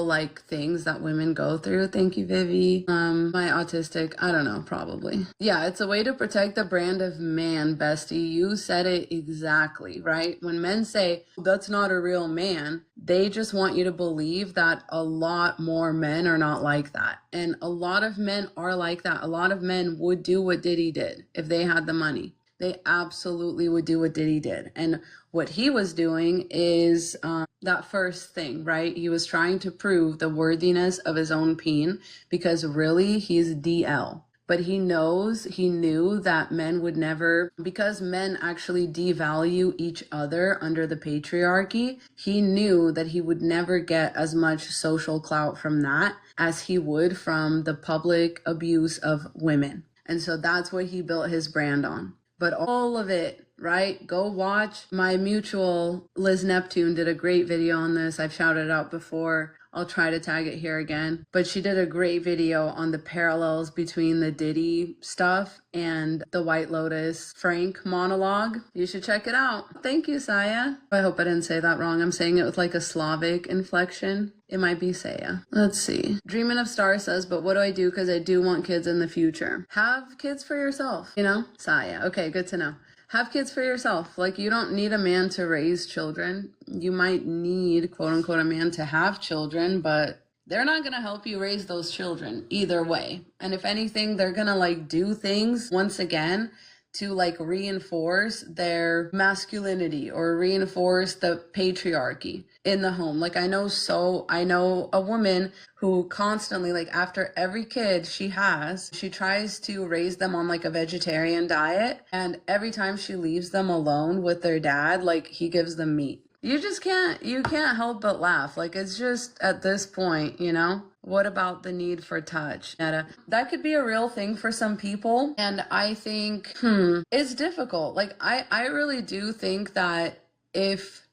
like, things that women go through. Thank you, Vivi. My autistic, I don't know, probably. Yeah, it's a way to protect the brand of man, bestie. You said it exactly, right? When men say, that's not a real man, they just want you to believe that a lot more men are not like that. And a lot of men are like that. A lot of men would do what Diddy did if they had the money. They absolutely would do what Diddy did. And what he was doing is that first thing, right? He was trying to prove the worthiness of his own peen, because really he's DL. But he knew that men would never, because men actually devalue each other under the patriarchy, he knew that he would never get as much social clout from that as he would from the public abuse of women. And so that's what he built his brand on. But all of it, right? Go watch my mutual Liz Neptune did a great video on this. I've shouted it out before. I'll try to tag it here again. But she did a great video on the parallels between the Diddy stuff and the White Lotus Frank monologue. You should check it out. Thank you, Saya. I hope I didn't say that wrong. I'm saying it with like a Slavic inflection. It might be Saya. Let's see. Dreaming of Stars says, but what do I do? Because I do want kids in the future. Have kids for yourself, you know? Saya. Okay, good to know. Have kids for yourself. Like, you don't need a man to raise children. You might need, quote unquote, a man to have children, but they're not going to help you raise those children either way. And if anything, they're going to like do things once again to like reinforce their masculinity or reinforce the patriarchy in the home. Like, I know a woman who constantly, like, after every kid she has, she tries to raise them on like a vegetarian diet. And every time she leaves them alone with their dad, like, he gives them meat. You can't help but laugh. Like, it's just at this point, you know? What about the need for touch? That could be a real thing for some people. And I think, it's difficult. Like, I really do think that if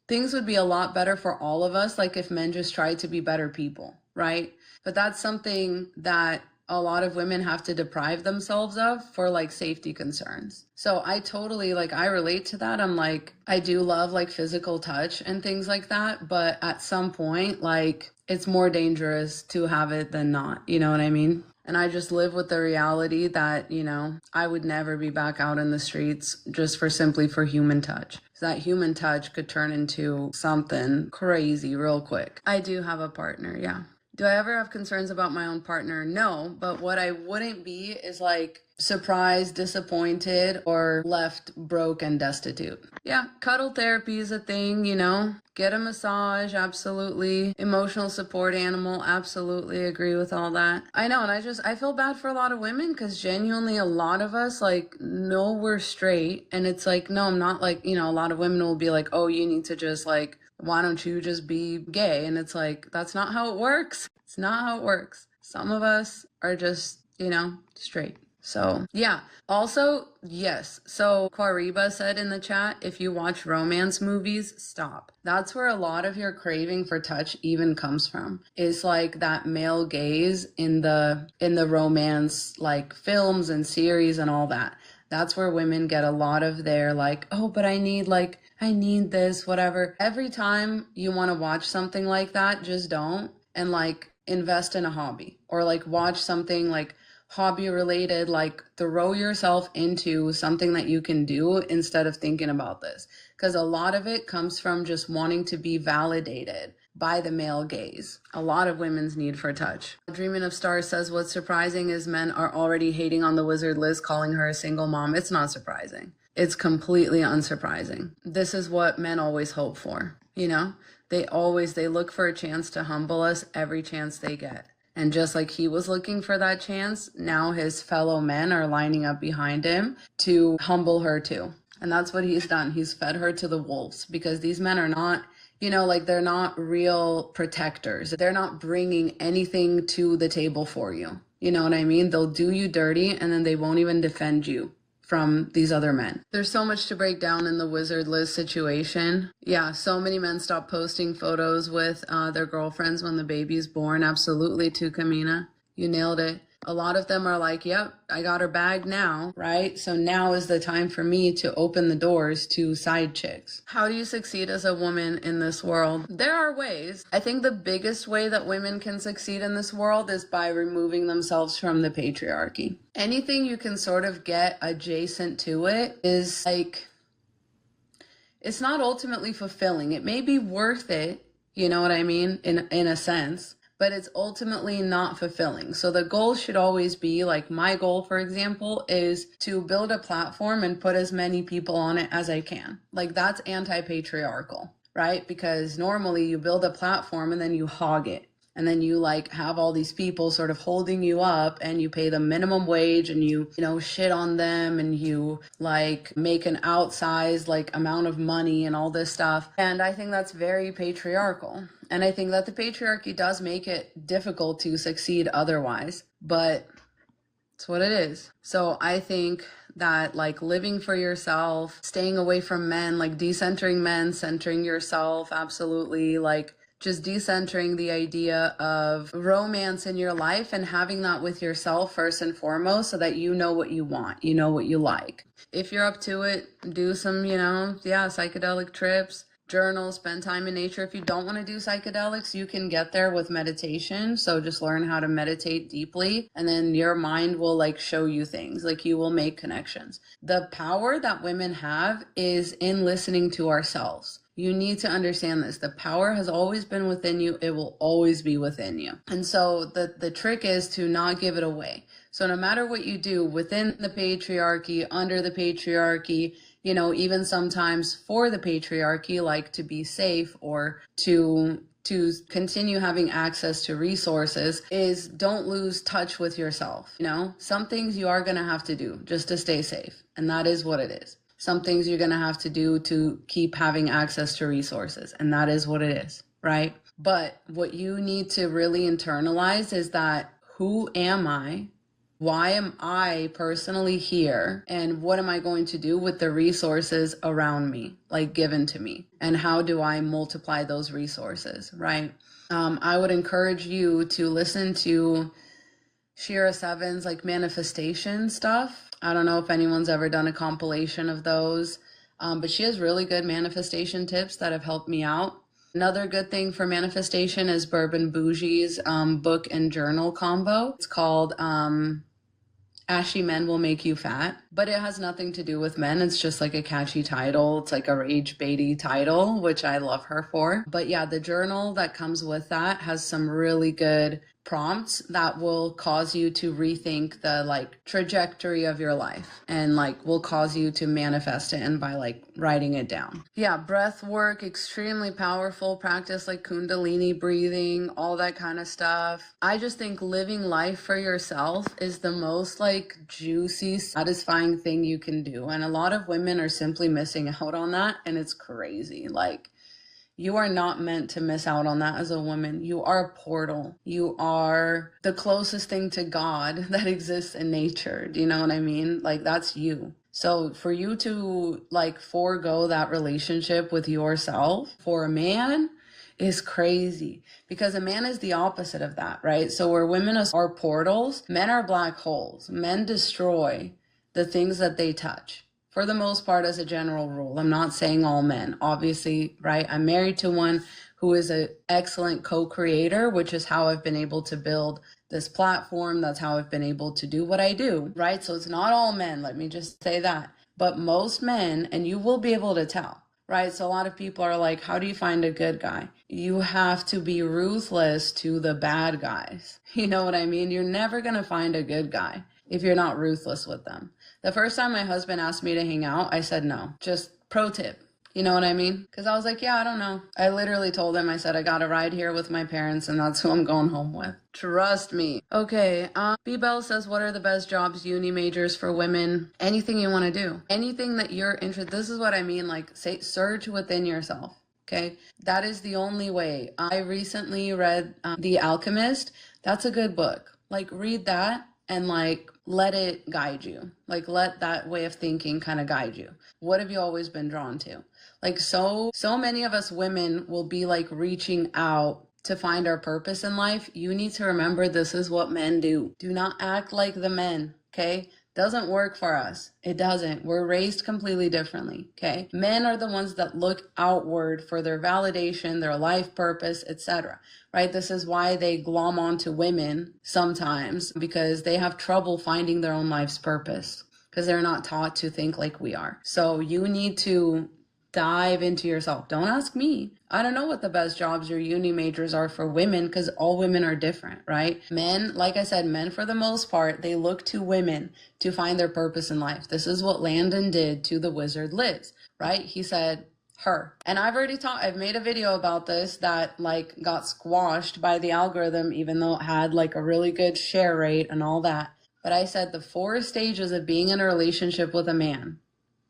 things would be a lot better for all of us, like if men just tried to be better people, right? But that's something that a lot of women have to deprive themselves of for like safety concerns. So I totally, like, I relate to that. I'm like, I do love like physical touch and things like that. But at some point, like, it's more dangerous to have it than not. You know what I mean? And I just live with the reality that, you know, I would never be back out in the streets just simply for human touch. So that human touch could turn into something crazy real quick. I do have a partner, yeah. Do I ever have concerns about my own partner? No, but what I wouldn't be is like surprised, disappointed, or left broke and destitute. Yeah, cuddle therapy is a thing, you know. Get a massage, absolutely. Emotional support animal, absolutely agree with all that. I know, and I feel bad for a lot of women because genuinely a lot of us like know we're straight, and it's like, no, I'm not. Like, you know, a lot of women will be like, oh, you need to just like, why don't you just be gay? And it's like, that's not how it works. It's not how it works. Some of us are just, you know, straight. So yeah. Also, yes. So Quariba said in the chat, if you watch romance movies, stop. That's where a lot of your craving for touch even comes from. It's like that male gaze in the romance like films and series and all that. That's where women get a lot of their like, oh, but I need this, whatever. Every time you want to watch something like that, just don't, and like invest in a hobby, or like watch something like hobby related, like throw yourself into something that you can do instead of thinking about this. Because a lot of it comes from just wanting to be validated by the male gaze. A lot of women's need for touch. Dreaming of Stars says, what's surprising is men are already hating on the wizard Liz, calling her a single mom. It's not surprising. It's completely unsurprising. This is what men always hope for, you know? They look for a chance to humble us every chance they get. And just like he was looking for that chance, now his fellow men are lining up behind him to humble her too. And that's what he's done. He's fed her to the wolves, because these men are not, you know, like they're not real protectors. They're not bringing anything to the table for you. You know what I mean? They'll do you dirty, and then they won't even defend you from these other men. There's so much to break down in the wizard Liz situation. Yeah, so many men stop posting photos with their girlfriends when the baby's born. Absolutely, too, Kamina. You nailed it. A lot of them are like, yep, I got her bag now, right? So now is the time for me to open the doors to side chicks. How do you succeed as a woman in this world? There are ways. I think the biggest way that women can succeed in this world is by removing themselves from the patriarchy. Anything you can sort of get adjacent to it is like, it's not ultimately fulfilling. It may be worth it, you know what I mean, in a sense, but it's ultimately not fulfilling. So the goal should always be, like my goal, for example, is to build a platform and put as many people on it as I can. Like that's anti-patriarchal, right? Because normally you build a platform and then you hog it. And then you like have all these people sort of holding you up, and you pay them minimum wage, and you know, shit on them, and you like make an outsized like amount of money and all this stuff. And I think that's very patriarchal. And I think that the patriarchy does make it difficult to succeed otherwise, but it's what it is. So I think that like living for yourself, staying away from men, like decentering men, centering yourself, absolutely, like just decentering the idea of romance in your life and having that with yourself first and foremost, so that you know what you want, you know what you like. If you're up to it, do some, you know, psychedelic trips, journal, spend time in nature. If you don't want to do psychedelics, you can get there with meditation. So just learn how to meditate deeply, and then your mind will like show you things, like you will make connections. The power that women have is in listening to ourselves. You need to understand this. The power has always been within you. It will always be within you. And so the trick is to not give it away. So no matter what you do within the patriarchy, under the patriarchy, you know, even sometimes for the patriarchy, like to be safe or to continue having access to resources, is don't lose touch with yourself. You know, some things you are going to have to do just to stay safe. And that is what it is. Some things you're going to have to do to keep having access to resources. And that is what it is, right? But what you need to really internalize is that, who am I? Why am I personally here? And what am I going to do with the resources around me, like given to me? And how do I multiply those resources, right? I would encourage you to listen to Shira Seven's like manifestation stuff. I don't know if anyone's ever done a compilation of those, but she has really good manifestation tips that have helped me out. Another good thing for manifestation is Bourbon Bougie's book and journal combo. It's called Ashy Men Will Make You Fat, but it has nothing to do with men. It's just like a catchy title. It's like a rage baity title, which I love her for. But yeah, the journal that comes with that has some really good prompts that will cause you to rethink the like trajectory of your life, and like will cause you to manifest it, and by like writing it down. Yeah, breath work, extremely powerful. Practice like Kundalini breathing, all that kind of stuff. I just think living life for yourself is the most like juicy, satisfying thing you can do. And a lot of women are simply missing out on that, and it's crazy. Like, you are not meant to miss out on that as a woman. You are a portal. You are the closest thing to God that exists in nature. Do you know what I mean? Like, that's you. So for you to like forego that relationship with yourself for a man is crazy, because a man is the opposite of that, right? So where women are portals, men are black holes. Men destroy. the things that they touch. For the most part, as a general rule. I'm not saying all men, obviously, right? I'm married to one who is an excellent co-creator, which is how I've been able to build this platform. That's how I've been able to do what I do, right? So it's not all men, let me just say that. But most men, and you will be able to tell, right? So a lot of people are like, how do you find a good guy? You have to be ruthless to the bad guys. You know what I mean? You're never going to find a good guy if you're not ruthless with them. The first time my husband asked me to hang out, I said no. Just pro tip. You know what I mean? Because I was like, yeah, I don't know. I literally told him, I said, I got a ride here with my parents and that's who I'm going home with. Trust me. Okay, B-Bell says, what are the best jobs, uni majors for women? Anything you want to do. Anything that you're interested. This is what I mean, like, say, search within yourself. Okay, that is the only way. I recently read The Alchemist. That's a good book. Like, read that and like let it guide you. Like, let that way of thinking kind of guide you. What have you always been drawn to? Like, so many of us women will be like reaching out to find our purpose in life. You need to remember, this is what men do. Do not act like the men, okay? Doesn't work for us. It doesn't. We're raised completely differently, okay? Men are the ones that look outward for their validation, their life purpose, etc. Right? This is why they glom onto women sometimes, because they have trouble finding their own life's purpose because they're not taught to think like we are. So you need to dive into yourself. Don't ask me. I don't know what the best jobs or uni majors are for women, because all women are different, right? Men, like I said, men for the most part, they look to women to find their purpose in life. This is what Landon did to the wizard Liz, right? He said her. And I've made a video about this that like got squashed by the algorithm, even though it had like a really good share rate and all that. But I said the 4 stages of being in a relationship with a man,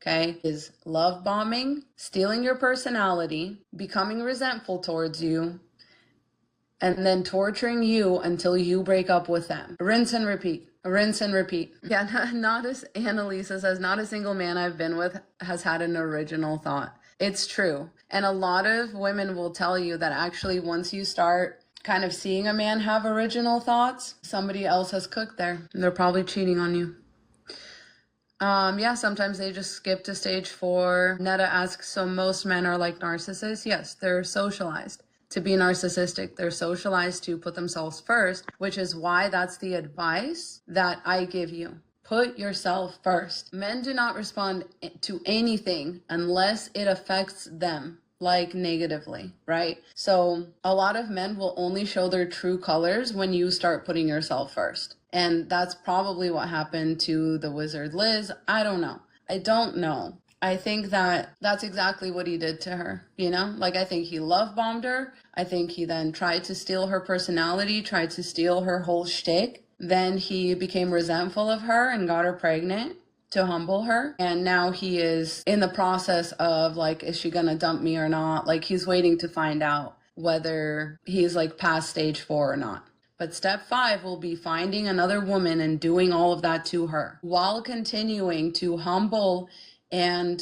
okay, is love bombing, stealing your personality, becoming resentful towards you, and then torturing you until you break up with them. Rinse and repeat. Rinse and repeat. Yeah, not as Annalisa says, not a single man I've been with has had an original thought. It's true. And a lot of women will tell you that actually once you start kind of seeing a man have original thoughts, somebody else has cooked there. And they're probably cheating on you. Yeah, sometimes they just skip to stage 4. Netta asks, so most men are like narcissists? Yes, they're socialized to be narcissistic. They're socialized to put themselves first, which is why that's the advice that I give you. Put yourself first. Men do not respond to anything unless it affects them, like negatively, right? So a lot of men will only show their true colors when you start putting yourself first. And that's probably what happened to the wizard Liz. I don't know. I think that that's exactly what he did to her, you know? Like, I think he love bombed her. I think he then tried to steal her personality, tried to steal her whole shtick. Then he became resentful of her and got her pregnant to humble her. And now he is in the process of like, is she gonna dump me or not? Like, he's waiting to find out whether he's like past stage 4 or not. But step 5 will be finding another woman and doing all of that to her while continuing to humble and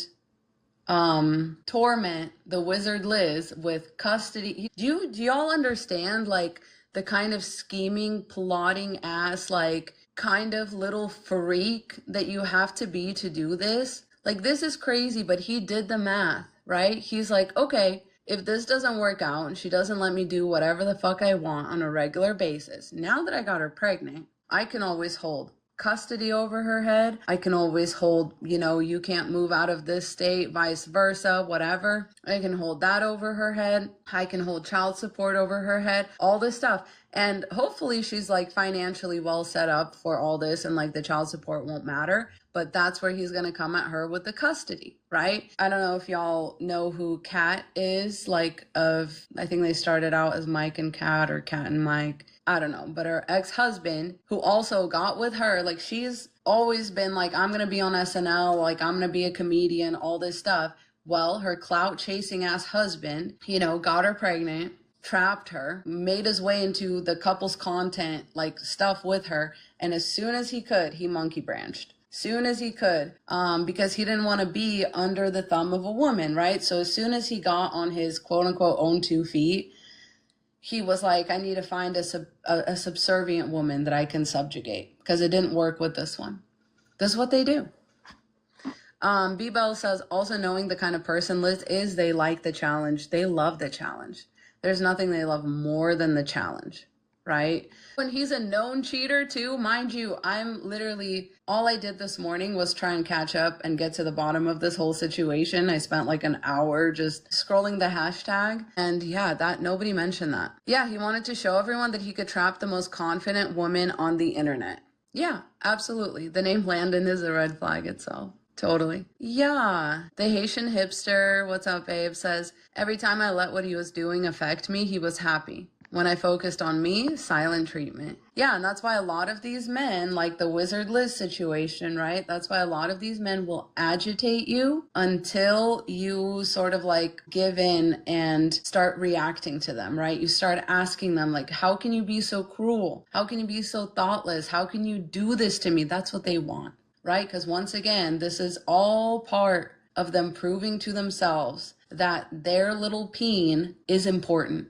torment the wizard Liz with custody. Do y'all understand like the kind of scheming, plotting ass, like kind of little freak that you have to be to do this? Like, this is crazy, but he did the math, right? He's like, okay, if this doesn't work out and she doesn't let me do whatever the fuck I want on a regular basis, now that I got her pregnant, I can always hold custody over her head. I can always hold, you know, you can't move out of this state, vice versa, whatever. I can hold that over her head. I can hold child support over her head, all this stuff. And hopefully she's like financially well set up for all this and like the child support won't matter. But that's where he's going to come at her with the custody, right? I don't know if y'all know who Kat is, like I think they started out as Mike and Kat or Kat and Mike. I don't know, but her ex-husband, who also got with her, like she's always been like, I'm going to be on SNL, like I'm going to be a comedian, all this stuff. Well, her clout chasing ass husband, you know, got her pregnant, trapped her, made his way into the couple's content, like stuff with her. And as soon as he could, he monkey branched. Soon as he could, because he didn't want to be under the thumb of a woman, right? So as soon as he got on his quote unquote own 2 feet, he was like, I need to find a subservient woman that I can subjugate, because it didn't work with this one. This is what they do. B-Bell says, also knowing the kind of person Liz is, they like the challenge. They love the challenge. There's nothing they love more than the challenge, right? When he's a known cheater too, mind you, I'm literally, all I did this morning was try and catch up and get to the bottom of this whole situation. I spent like an hour just scrolling the hashtag, and yeah, that nobody mentioned that. Yeah, he wanted to show everyone that he could trap the most confident woman on the internet. Yeah, absolutely. The name Landon is a red flag itself. Totally. Yeah. The Haitian hipster, what's up, babe, says, every time I let what he was doing affect me, he was happy. When I focused on me, silent treatment. Yeah, and that's why a lot of these men, like the Wizard Liz situation, right? That's why a lot of these men will agitate you until you sort of like give in and start reacting to them, right? You start asking them like, how can you be so cruel? How can you be so thoughtless? How can you do this to me? That's what they want. Right? Because once again, this is all part of them proving to themselves that their little peen is important.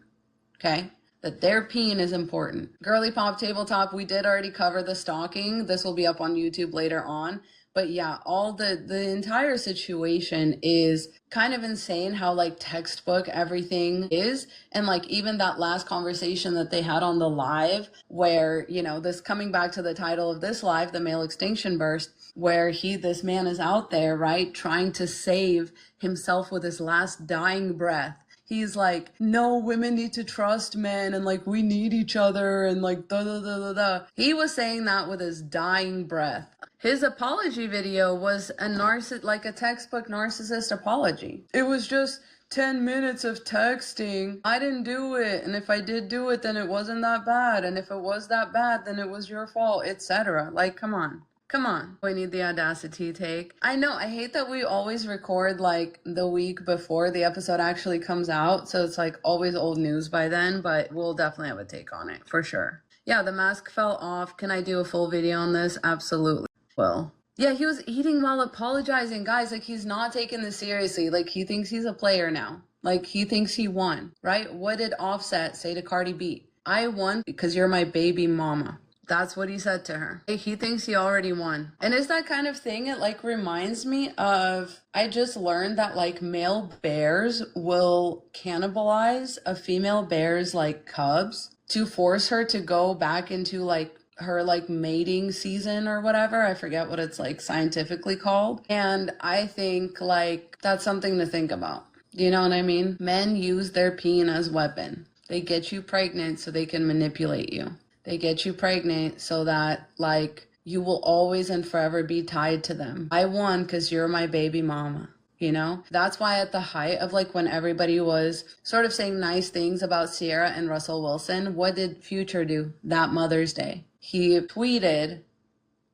Okay? That their peen is important. Girly Pop Tabletop, we did already cover the stalking. This will be up on YouTube later on. But yeah, all the entire situation is kind of insane how like textbook everything is. And like even that last conversation that they had on the live where, you know, this coming back to the title of this live, the male extinction burst, where this man is out there, right, trying to save himself with his last dying breath. He's like, no, women need to trust men and like we need each other and like da da da da da. He was saying that with his dying breath. His apology video was like a textbook narcissist apology. It was just 10 minutes of texting. I didn't do it, and if I did do it, then it wasn't that bad, and if it was that bad, then it was your fault, etc. Like, come on. Come on. We need the audacity take. I know, I hate that we always record like the week before the episode actually comes out, so it's like always old news by then, but we'll definitely have a take on it, for sure. Yeah, the mask fell off. Can I do a full video on this? Absolutely. Well, yeah, he was eating while apologizing. Guys, like he's not taking this seriously. Like he thinks he's a player now. Like he thinks he won, right? What did Offset say to Cardi B? I won because you're my baby mama. That's what he said to her. He thinks he already won. And it's that kind of thing. It like reminds me of, I just learned that like male bears will cannibalize a female bear's like cubs to force her to go back into like her like mating season or whatever. I forget what it's like scientifically called. And I think like that's something to think about. You know what I mean? Men use their peen as weapon. They get you pregnant so they can manipulate you. They get you pregnant so that like you will always and forever be tied to them. I won because you're my baby mama. You know, that's why at the height of like when everybody was sort of saying nice things about Sierra and Russell Wilson, what did Future do that Mother's Day? He tweeted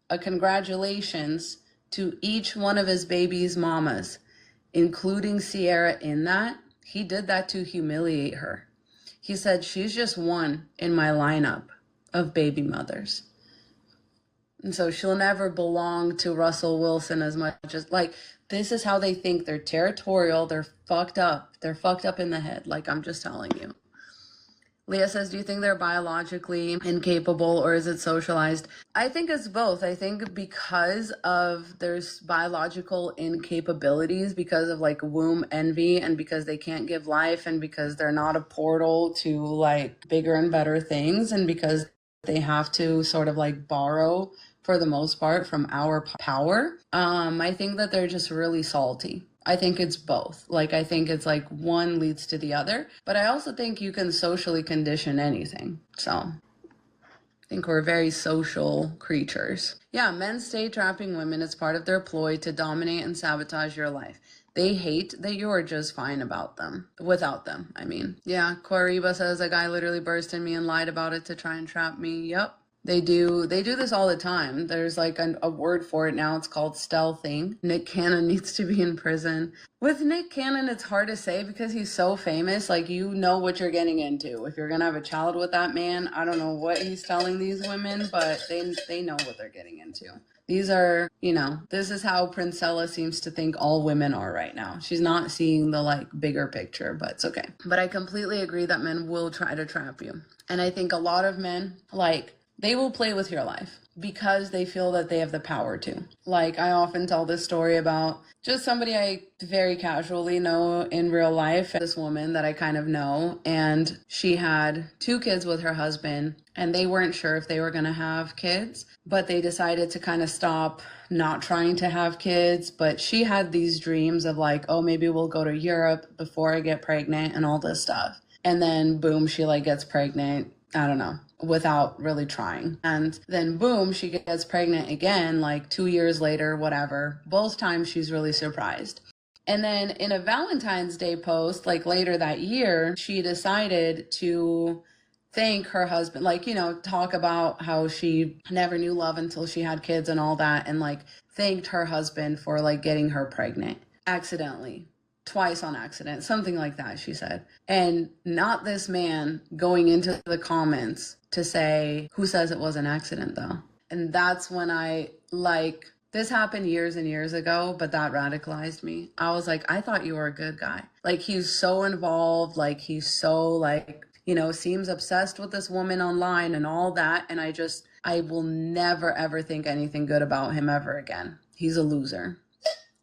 a congratulations to each one of his baby's mamas, including Sierra in that. He did that to humiliate her. He said, she's just one in my lineup of baby mothers. And so she'll never belong to Russell Wilson as much as like, this is how they think. They're territorial. They're fucked up. They're fucked up in the head. Like, I'm just telling you. Leah says, do you think they're biologically incapable or is it socialized? I think it's both. I think because of their biological incapabilities, because of like womb envy and because they can't give life and because they're not a portal to like bigger and better things and because they have to sort of like borrow for the most part from our power. I think that they're just really salty. I think it's both. Like, I think it's like one leads to the other, but I also think you can socially condition anything. So I think we're very social creatures. Yeah, men stay trapping women as part of their ploy to dominate and sabotage your life. They hate that you're just fine about them. Without them, I mean. Yeah, Koriba says a guy literally burst in me and lied about it to try and trap me. Yep. They do this all the time. There's like a word for it now. It's called stealthing. Nick Cannon needs to be in prison. With Nick Cannon, it's hard to say because he's so famous. Like, you know what you're getting into. If you're going to have a child with that man, I don't know what he's telling these women, but they know what they're getting into. These are, you know, this is how Princella seems to think all women are right now. She's not seeing the like bigger picture, but it's okay. But I completely agree that men will try to trap you. And I think a lot of men like They will play with your life because they feel that they have the power to. Like, I often tell this story about just somebody I very casually know in real life, this woman that I kind of know, and she had 2 kids with her husband, and they weren't sure if they were going to have kids, but they decided to kind of stop not trying to have kids. But she had these dreams of like, oh, maybe we'll go to Europe before I get pregnant and all this stuff. And then boom, she like gets pregnant. I don't know, without really trying. And then boom, she gets pregnant again, like 2 years later, whatever. Both times she's really surprised. And then in a Valentine's Day post, like later that year, she decided to thank her husband, like, you know, talk about how she never knew love until she had kids and all that, and like thanked her husband for like getting her pregnant accidentally. Twice on accident, something like that, she said. And not this man going into the comments to say, who says it was an accident though? And that's when I, like, this happened years and years ago, but that radicalized me. I was like, I thought you were a good guy. Like, he's so involved, like, he's so, like, you know, seems obsessed with this woman online and all that. And I will never, ever think anything good about him ever again. He's a loser.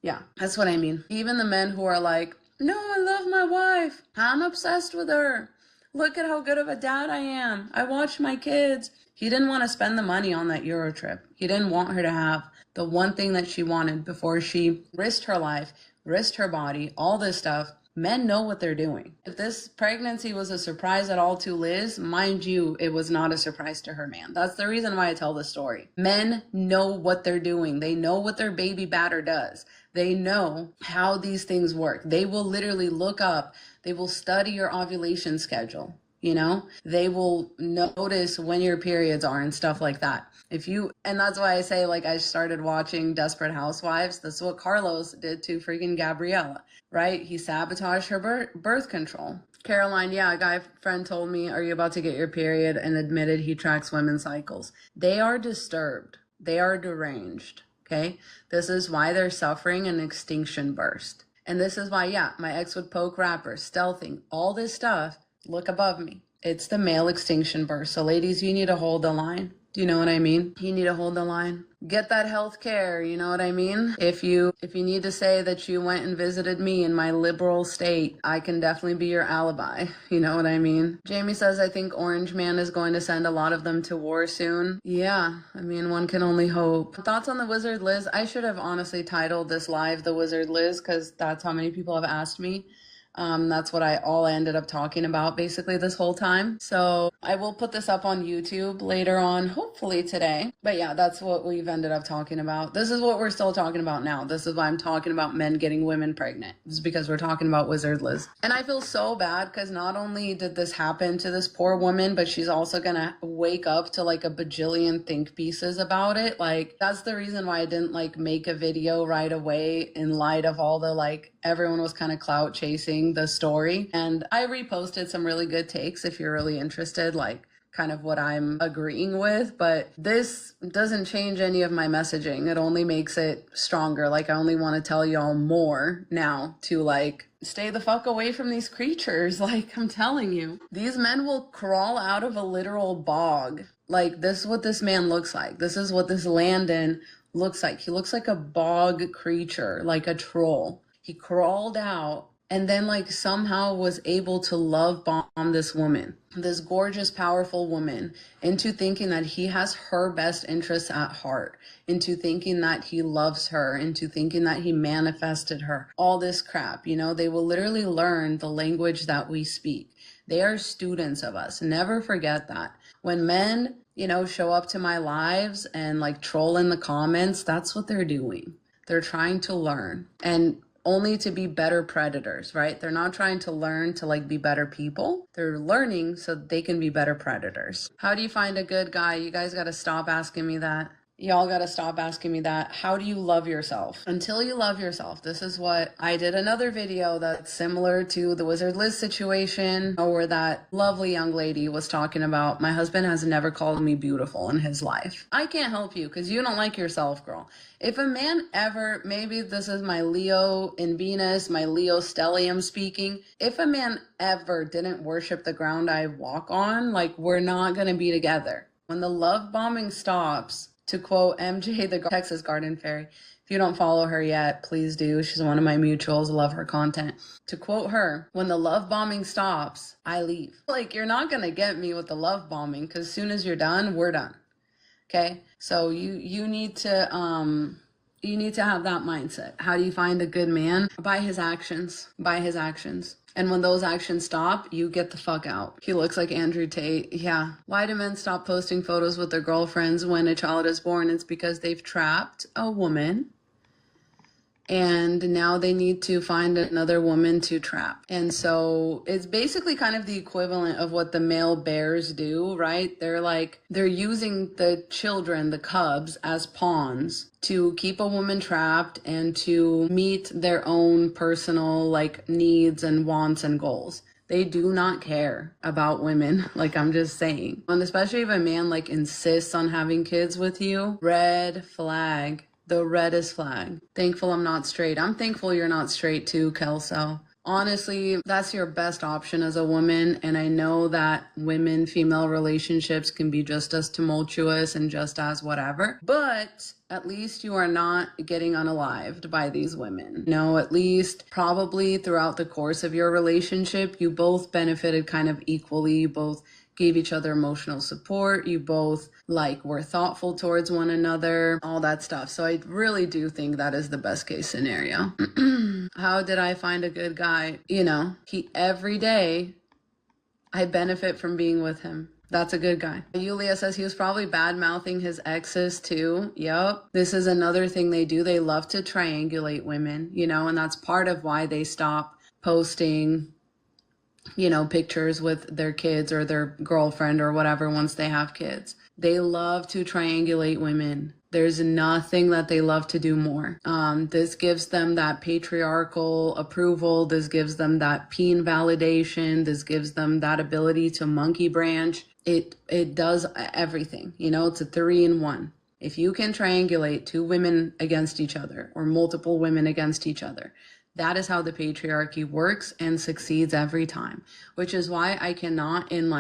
Yeah, that's what I mean. Even the men who are like, no, I love my wife. I'm obsessed with her. Look at how good of a dad I am. I watch my kids. He didn't want to spend the money on that Euro trip. He didn't want her to have the one thing that she wanted before she risked her life, risked her body, all this stuff. Men know what they're doing. If this pregnancy was a surprise at all to Liz, mind you, it was not a surprise to her man. That's the reason why I tell this story. Men know what they're doing. They know what their baby batter does. They know how these things work. They will literally look up. They will study your ovulation schedule. You know, they will notice when your periods are and stuff like that. And that's why I say, like, I started watching Desperate Housewives. That's what Carlos did to freaking Gabriella, right? He sabotaged her birth control. Caroline, yeah, a guy friend told me, are you about to get your period? And admitted he tracks women's cycles. They are disturbed. They are deranged. Okay. This is why they're suffering an extinction burst. And this is why, yeah, my ex would poke rappers, stealthing, all this stuff. Look above me. It's the male extinction burst. So ladies, you need to hold the line. Do you know what I mean? You need to hold the line. Get that health care, you know what I mean? If you need to say that you went and visited me in my liberal state, I can definitely be your alibi. You know what I mean? Jamie says, I think Orange Man is going to send a lot of them to war soon. Yeah, I mean, one can only hope. Thoughts on the Wizard Liz? I should have honestly titled this live The Wizard Liz, because that's how many people have asked me. That's what I ended up talking about basically this whole time. So I will put this up on YouTube later on, hopefully today. But yeah, that's what we've ended up talking about. This is what we're still talking about now. This is why I'm talking about men getting women pregnant. This is because we're talking about Wizard Liz. And I feel so bad because not only did this happen to this poor woman, but she's also gonna wake up to like a bajillion think pieces about it. Like, that's the reason why I didn't like make a video right away in light of all the like, everyone was kind of clout chasing the story. And I reposted some really good takes if you're really interested, like kind of what I'm agreeing with, but this doesn't change any of my messaging. It only makes it stronger. Like, I only want to tell y'all more now to like stay the fuck away from these creatures. Like, I'm telling you, these men will crawl out of a literal bog. Like, this is what this man looks like. This is what this Landon looks like. He looks like a bog creature, like a troll. He crawled out and then like somehow was able to love bomb this woman, this gorgeous, powerful woman, into thinking that he has her best interests at heart, into thinking that he loves her, into thinking that he manifested her, all this crap. You know, they will literally learn the language that we speak. They are students of us. Never forget that. When men, you know, show up to my lives and like troll in the comments, that's what they're doing. They're trying to learn. And only to be better predators, right? They're not trying to learn to like be better people. They're learning so they can be better predators. How do you find a good guy? You guys got to stop asking me that. Y'all got to stop asking me that. How do you love yourself? Until you love yourself. This is what I did another video that's similar to the Wizard Liz situation, where that lovely young lady was talking about, my husband has never called me beautiful in his life. I can't help you because you don't like yourself, girl. If a man ever, maybe this is my Leo in Venus, my Leo stellium speaking. If a man ever didn't worship the ground I walk on, like, we're not going to be together. When the love bombing stops, to quote MJ, the Texas Garden Fairy. If you don't follow her yet, please do. She's one of my mutuals. Love her content. To quote her, when the love bombing stops, I leave. Like, you're not going to get me with the love bombing, because as soon as you're done, we're done. Okay? So you need to have that mindset. How do you find a good man? By his actions. By his actions. And when those actions stop, you get the fuck out. He looks like Andrew Tate. Yeah. Why do men stop posting photos with their girlfriends when a child is born? It's because they've trapped a woman, and now they need to find another woman to trap. And so it's basically kind of the equivalent of what the male bears do, right? They're using the children, the cubs, as pawns to keep a woman trapped and to meet their own personal needs and wants and goals. They do not care about women, I'm just saying. And especially if a man insists on having kids with you, red flag. The reddest flag. Thankful I'm not straight. I'm thankful you're not straight too, Kelso. Honestly, that's your best option as a woman. And I know that female relationships can be just as tumultuous and just as whatever. But at least you are not getting unalived by these women. No, at least probably throughout the course of your relationship, you both benefited kind of equally. You both gave each other emotional support. You both were thoughtful towards one another, all that stuff. So I really do think that is the best case scenario. How did I find a good guy? Every day I benefit from being with him. That's a good guy. Yulia says he was probably bad-mouthing his exes too. Yep. This is another thing they do. They love to triangulate women, and that's part of why they stop posting pictures with their kids or their girlfriend or whatever once they have kids. They love to triangulate women. There's nothing that they love to do more. This gives them that patriarchal approval. This gives them that peen validation. This gives them that ability to monkey branch. It does everything. It's a 3-in-1. If you can triangulate 2 women against each other or multiple women against each other, that is how the patriarchy works and succeeds every time, which is why I cannot in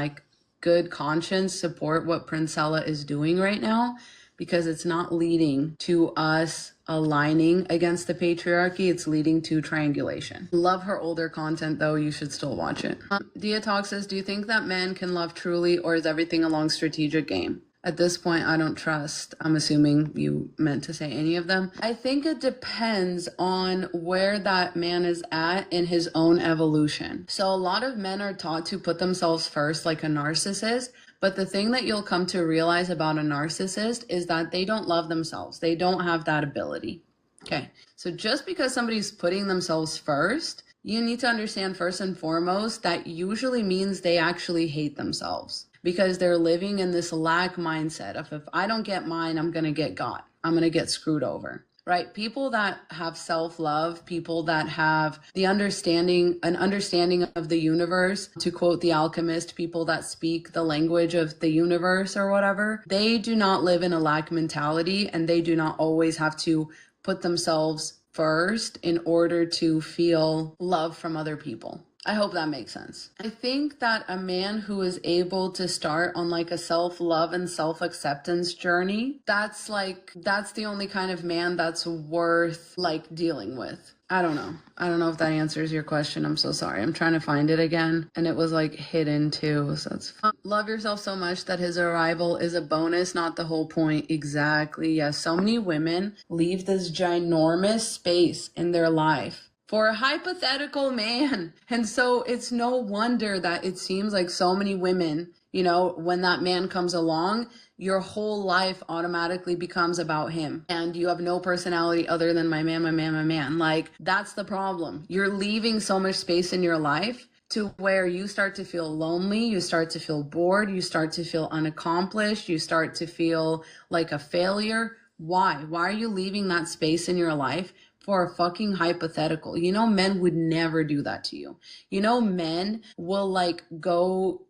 good conscience support what Princella is doing right now, because it's not leading to us aligning against the patriarchy. It's leading to triangulation. Love her older content though. You should still watch it. Dia Talk says, do you think that men can love truly, or is everything a long strategic game? At this point, I don't trust. I'm assuming you meant to say any of them. I think it depends on where that man is at in his own evolution. So a lot of men are taught to put themselves first like a narcissist. But the thing that you'll come to realize about a narcissist is that they don't love themselves. They don't have that ability. Okay. So just because somebody's putting themselves first, you need to understand first and foremost that usually means they actually hate themselves. Because they're living in this lack mindset of, if I don't get mine, I'm going to get got. I'm going to get screwed over, right? People that have self-love, people that have an understanding of the universe, to quote The Alchemist, people that speak the language of the universe or whatever, they do not live in a lack mentality, and they do not always have to put themselves first in order to feel love from other people. I hope that makes sense. I think that a man who is able to start on a self-love and self-acceptance journey, that's the only kind of man that's worth dealing with. I don't know. I don't know if that answers your question. I'm so sorry. I'm trying to find it again. And it was hidden too. So that's fun. Love yourself so much that his arrival is a bonus, not the whole point. Exactly. Yes. So many women leave this ginormous space in their life for a hypothetical man. And so it's no wonder that it seems like so many women, when that man comes along, your whole life automatically becomes about him. And you have no personality other than my man, my man, my man. That's the problem. You're leaving so much space in your life to where you start to feel lonely, you start to feel bored, you start to feel unaccomplished, you start to feel like a failure. Why? Why are you leaving that space in your life for a fucking hypothetical? Men would never do that to you. Men will go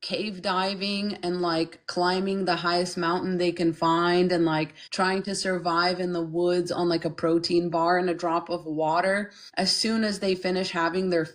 cave diving and climbing the highest mountain they can find and trying to survive in the woods on a protein bar and a drop of water as soon as they finish having as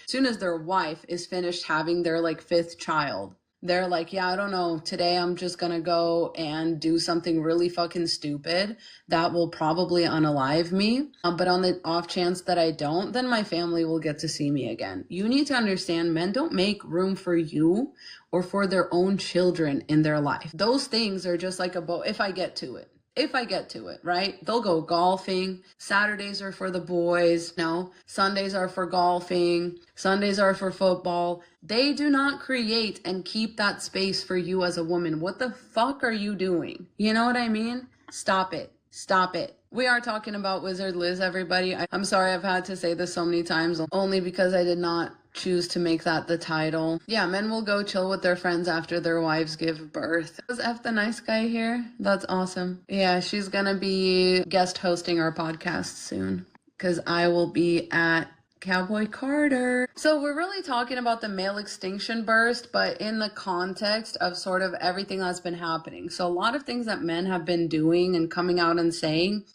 soon as their wife is finished having their 5th child. They're like, yeah, I don't know, today I'm just gonna go and do something really fucking stupid that will probably unalive me. But on the off chance that I don't, then my family will get to see me again. You need to understand, men don't make room for you or for their own children in their life. Those things are just like a boat, if I get to it. If I get to it, right? They'll go golfing. Saturdays are for the boys. No, Sundays are for golfing. Sundays are for football. They do not create and keep that space for you as a woman. What the fuck are you doing? You know what I mean? Stop it. Stop it. We are talking about Wizard Liz, everybody. I'm sorry I've had to say this so many times, only because I did not choose to make that the title. Yeah, men will go chill with their friends after their wives give birth. Was F the nice guy here? That's awesome. Yeah, she's gonna be guest hosting our podcast soon, because I will be at Cowboy Carter. So we're really talking about the male extinction burst, but in the context of sort of everything that's been happening. So a lot of things that men have been doing and coming out and saying,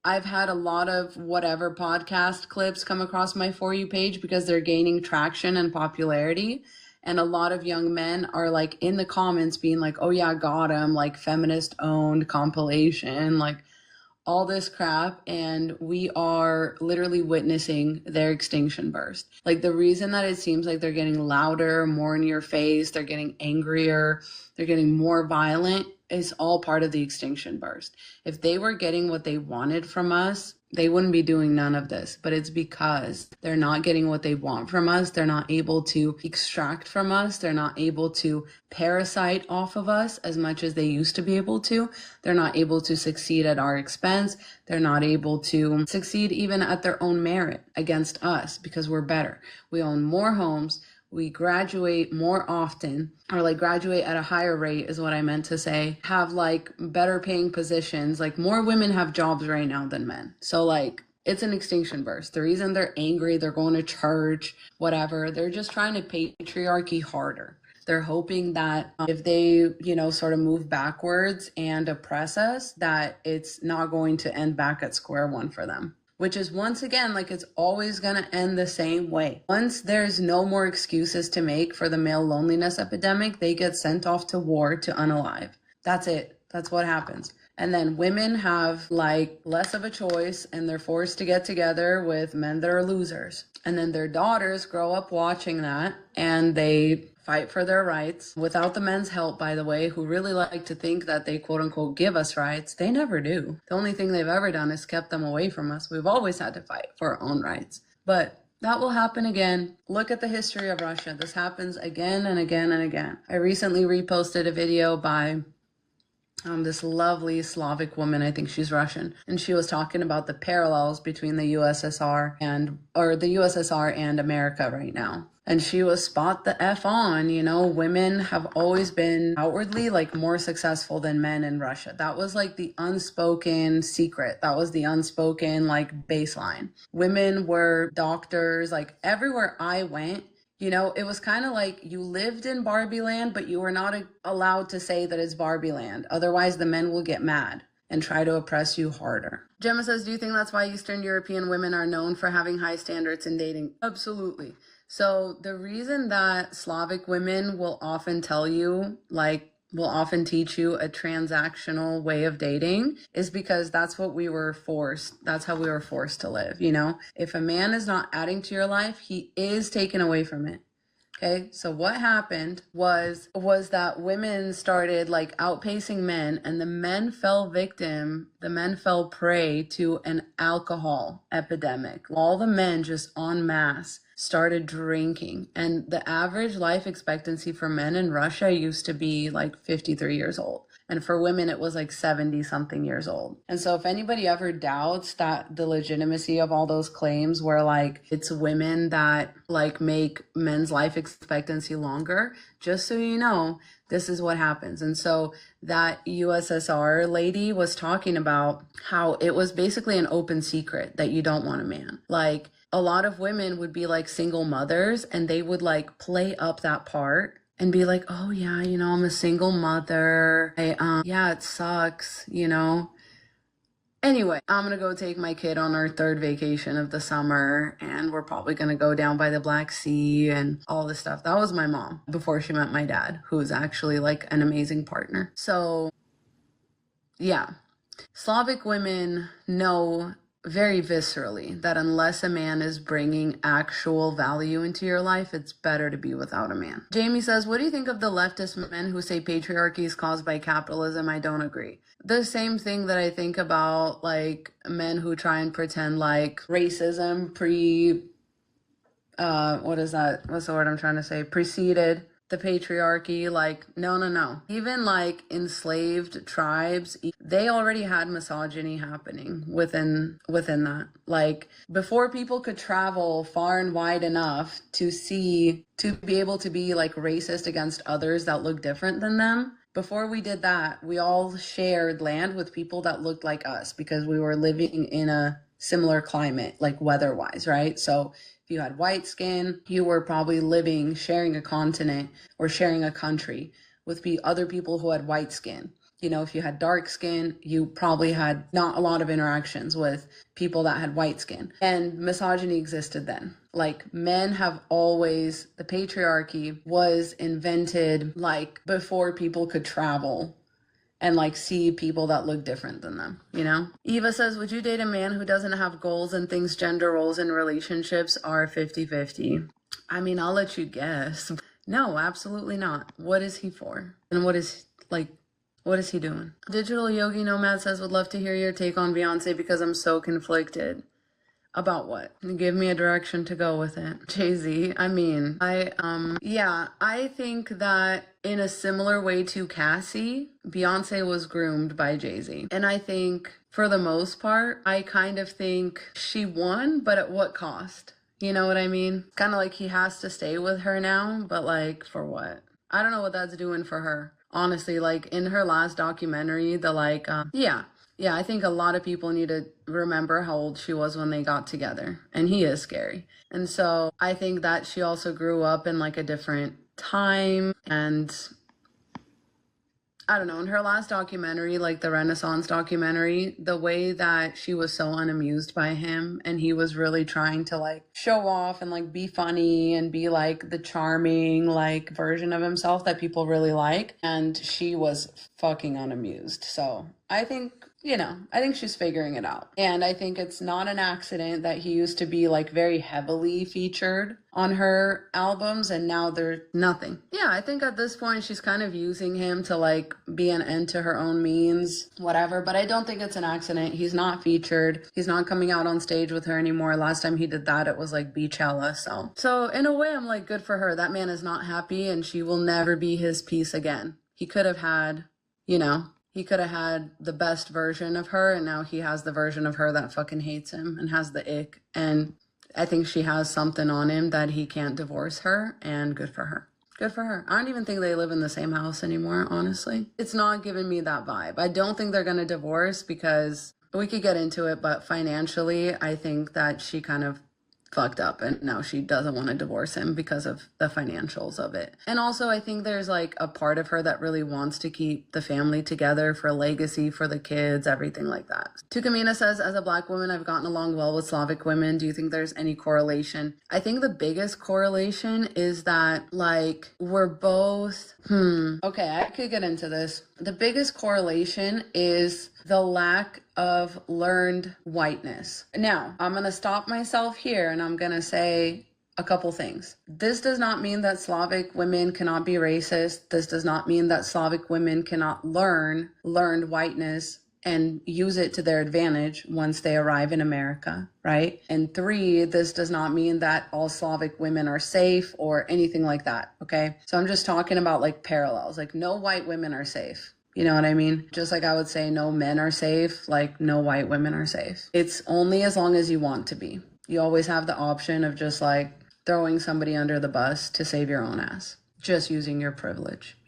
I've had a lot of whatever podcast clips come across my For You page because they're gaining traction and popularity. And a lot of young men are like in the comments being like, oh yeah, got him, like feminist owned compilation, like all this crap. And we are literally witnessing their extinction burst. Like the reason that it seems like they're getting louder, more in your face, they're getting angrier, they're getting more violent, is all part of the extinction burst. If they were getting what they wanted from us, they wouldn't be doing none of this. But it's because they're not getting what they want from us. They're not able to extract from us. They're not able to parasite off of us as much as they used to be able to. They're not able to succeed at our expense. They're not able to succeed even at their own merit against us because we're better. We own more homes. We graduate more often, or like graduate at a higher rate is what I meant to say, have like better paying positions. Like more women have jobs right now than men. So like it's an extinction burst. The reason they're angry, they're going to church, whatever, they're just trying to patriarchy harder. They're hoping that if they, sort of move backwards and oppress us, that it's not going to end back at square one for them. Which is once again, like it's always going to end the same way. Once there's no more excuses to make for the male loneliness epidemic, they get sent off to war to unalive. That's it. That's what happens. And then women have like less of a choice and they're forced to get together with men that are losers. And then their daughters grow up watching that and they fight for their rights without the men's help, by the way, who really like to think that they quote unquote give us rights. They never do. The only thing they've ever done is kept them away from us. We've always had to fight for our own rights. But that will happen again. Look at the history of Russia. This happens again and again and again. I recently reposted a video by this lovely Slavic woman, I think she's Russian, and she was talking about the parallels between the USSR and America right now. And she was spot the F on, women have always been outwardly like more successful than men in Russia. That was like the unspoken secret. That was the unspoken like baseline. Women were doctors, like everywhere I went, it was kind of like you lived in Barbie land, but you were not allowed to say that it's Barbie land. Otherwise, the men will get mad and try to oppress you harder. Gemma says, do you think that's why Eastern European women are known for having high standards in dating? Absolutely. So the reason that Slavic women will often tell you, will often teach you a transactional way of dating is because that's what we were forced. That's how we were forced to live. If a man is not adding to your life, he is taken away from it. Okay. So what happened was that women started like outpacing men and the men fell prey to an alcohol epidemic. All the men just en masse started drinking, and the average life expectancy for men in Russia used to be like 53 years old. And for women, it was like 70 something years old. And so if anybody ever doubts that the legitimacy of all those claims where like it's women that like make men's life expectancy longer, just so you know, this is what happens. And so that USSR lady was talking about how it was basically an open secret that you don't want a man. Like a lot of women would be like single mothers and they would like play up that part and be like, oh yeah, I'm a single mother. Yeah, it sucks, Anyway, I'm gonna go take my kid on our third vacation of the summer, and we're probably gonna go down by the Black Sea and all this stuff. That was my mom before she met my dad, who is actually like an amazing partner. So yeah, Slavic women know very viscerally that unless a man is bringing actual value into your life, it's better to be without a man. Jamie says, what do you think of the leftist men who say patriarchy is caused by capitalism? I don't agree. The same thing that I think about like men who try and pretend like racism what is that? What's the word I'm trying to say? Preceded the patriarchy. Like, no. Even like enslaved tribes, they already had misogyny happening within that. Like, before people could travel far and wide enough to be able to be like racist against others that look different than them, before we did that, we all shared land with people that looked like us because we were living in a similar climate, like weather-wise, right? So if you had white skin, you were probably sharing a continent or sharing a country with other people who had white skin. You know, if you had dark skin, you probably had not a lot of interactions with people that had white skin. And misogyny existed then. Like, men have always, the patriarchy was invented like before people could travel and like see people that look different than them, you know? Eva says, would you date a man who doesn't have goals and thinks gender roles in relationships are 50-50? I mean, I'll let you guess. No, absolutely not. What is he for? And what is he doing? Digital Yogi Nomad says, would love to hear your take on Beyonce because I'm so conflicted. About what? Give me a direction to go with it. Jay-Z, I mean, I think that in a similar way to Cassie, Beyonce was groomed by Jay-Z. And I think for the most part, I kind of think she won, but at what cost? You know what I mean? Kind of like he has to stay with her now, but like for what? I don't know what that's doing for her. Honestly, like in her last documentary, yeah, I think a lot of people need to remember how old she was when they got together. And he is scary. And so I think that she also grew up in like a different time. And I don't know, in her last documentary, like the Renaissance documentary, the way that she was so unamused by him and he was really trying to like show off and like be funny and be like the charming like version of himself that people really like. And she was fucking unamused. So I think she's figuring it out. And I think it's not an accident that he used to be like very heavily featured on her albums and now they're nothing. Yeah, I think at this point she's kind of using him to like be an end to her own means, whatever. But I don't think it's an accident. He's not featured. He's not coming out on stage with her anymore. Last time he did that, it was like Beachella. So in a way, I'm like, good for her. That man is not happy and she will never be his piece again. He could have had, he could have had the best version of her, and now he has the version of her that fucking hates him and has the ick. And I think she has something on him that he can't divorce her, and good for her. Good for her. I don't even think they live in the same house anymore, honestly. It's not giving me that vibe. I don't think they're going to divorce because we could get into it, but financially, I think that she kind of fucked up and now she doesn't want to divorce him because of the financials of it. And also I think there's like a part of her that really wants to keep the family together for legacy, for the kids, everything like that. Tukamina says, as a Black woman, I've gotten along well with Slavic women. Do you think there's any correlation? I think the biggest correlation is that like we're both, okay, I could get into this. The biggest correlation is the lack of learned whiteness. Now, I'm going to stop myself here and I'm going to say a couple things. This does not mean that Slavic women cannot be racist. This does not mean that Slavic women cannot learned whiteness and use it to their advantage once they arrive in America, right? And 3, this does not mean that all Slavic women are safe or anything like that, okay? So I'm just talking about like parallels, like no white women are safe. You know what I mean? Just like I would say no men are safe, like no white women are safe. It's only as long as you want to be. You always have the option of just like throwing somebody under the bus to save your own ass. Just using your privilege,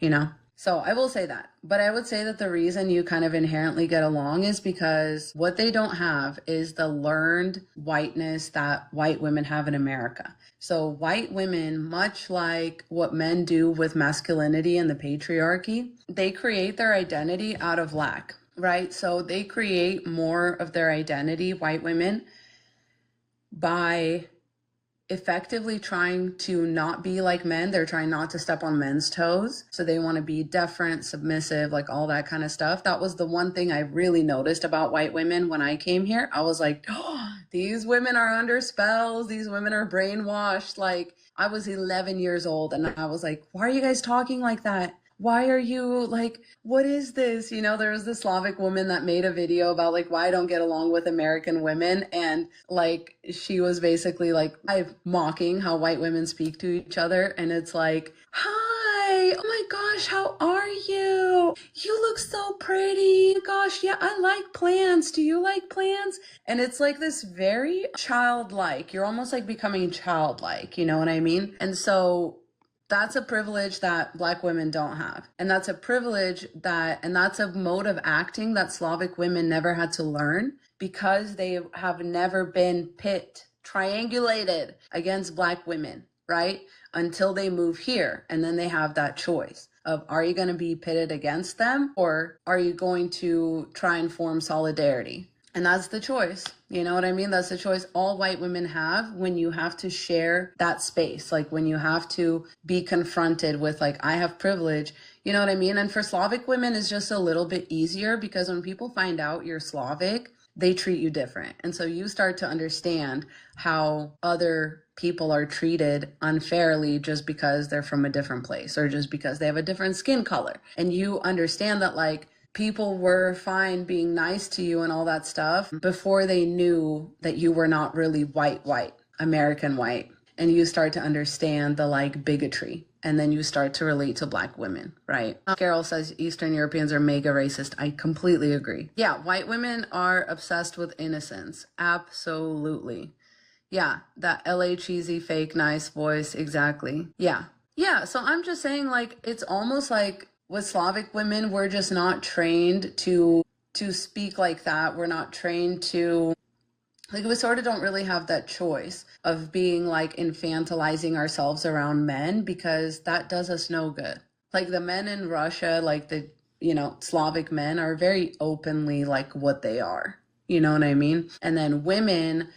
So I will say that. But I would say that the reason you kind of inherently get along is because what they don't have is the learned whiteness that white women have in America. So white women, much like what men do with masculinity and the patriarchy, they create their identity out of lack. right? So they create more of their identity, white women, by effectively trying to not be like men. They're trying not to step on men's toes. So they want to be deferent, submissive, like all that kind of stuff. That was the one thing I really noticed about white women when I came here. I was like, oh, these women are under spells. These women are brainwashed. Like, I was 11 years old and I was like, why are you guys talking like that? Why are you like, what is this? You know, there was this Slavic woman that made a video about like why I don't get along with American women. And like, she was basically like, I'm mocking how white women speak to each other. And it's like, hi, oh my gosh, how are you? You look so pretty. Gosh, yeah, I like plants. Do you like plants? And it's like this very childlike, you're almost like becoming childlike, you know what I mean? And so that's a privilege that Black women don't have. And that's a privilege and that's a mode of acting that Slavic women never had to learn because they have never been triangulated against Black women, right? Until they move here. And then they have that choice of, are you going to be pitted against them or are you going to try and form solidarity? And that's the choice. You know what I mean? That's the choice all white women have when you have to share that space. Like when you have to be confronted with like, I have privilege, you know what I mean? And for Slavic women, it's just a little bit easier because when people find out you're Slavic, they treat you different. And so you start to understand how other people are treated unfairly just because they're from a different place or just because they have a different skin color. And you understand that like, people were fine being nice to you and all that stuff before they knew that you were not really white, American white. And you start to understand the like bigotry. And then you start to relate to Black women, right? Carol says Eastern Europeans are mega racist. I completely agree. Yeah, white women are obsessed with innocence. Absolutely. Yeah, that LA cheesy, fake, nice voice. Exactly. Yeah. Yeah, so I'm just saying like, it's almost like with Slavic women, we're just not trained to speak like that. We're not trained to, like, we sort of don't really have that choice of being like infantilizing ourselves around men because that does us no good. Like the men in Russia, like the, you know, Slavic men are very openly like what they are. You know what I mean? And then women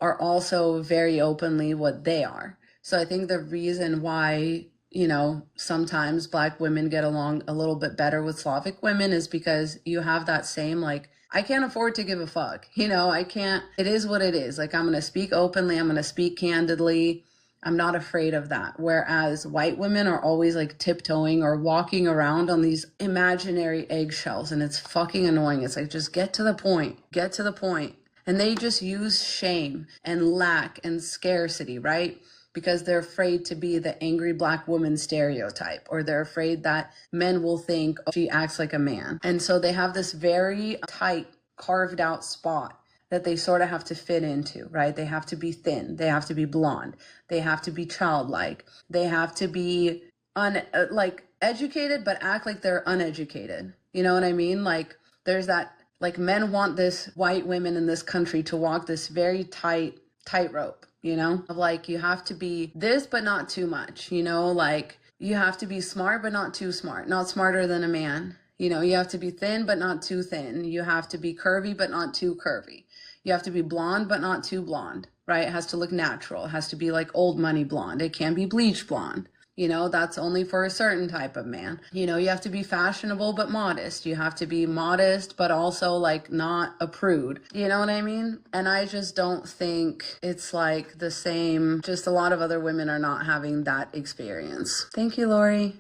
are also very openly what they are. So I think the reason why, you know, sometimes Black women get along a little bit better with Slavic women is because you have that same, like, I can't afford to give a fuck. You know, I can't, it is what it is. Like, I'm going to speak openly. I'm going to speak candidly. I'm not afraid of that. Whereas white women are always like tiptoeing or walking around on these imaginary eggshells. And it's fucking annoying. It's like, just get to the point, get to the point. And they just use shame and lack and scarcity, right? Because they're afraid to be the angry Black woman stereotype, or they're afraid that men will think, oh, she acts like a man. And so they have this very tight, carved out spot that they sort of have to fit into, right? They have to be thin. They have to be blonde. They have to be childlike. They have to be educated, but act like they're uneducated. You know what I mean? Like there's that, like men want this white women in this country to walk this very tightrope. You know, of like, you have to be this, but not too much, you know, like you have to be smart, but not too smart, not smarter than a man. You know, you have to be thin, but not too thin. You have to be curvy, but not too curvy. You have to be blonde, but not too blonde, right? It has to look natural. It has to be like old money blonde. It can't be bleach blonde. You know, that's only for a certain type of man. You know, you have to be fashionable, but modest. You have to be modest, but also like not a prude. You know what I mean? And I just don't think it's like the same. Just a lot of other women are not having that experience. Thank you, Lori.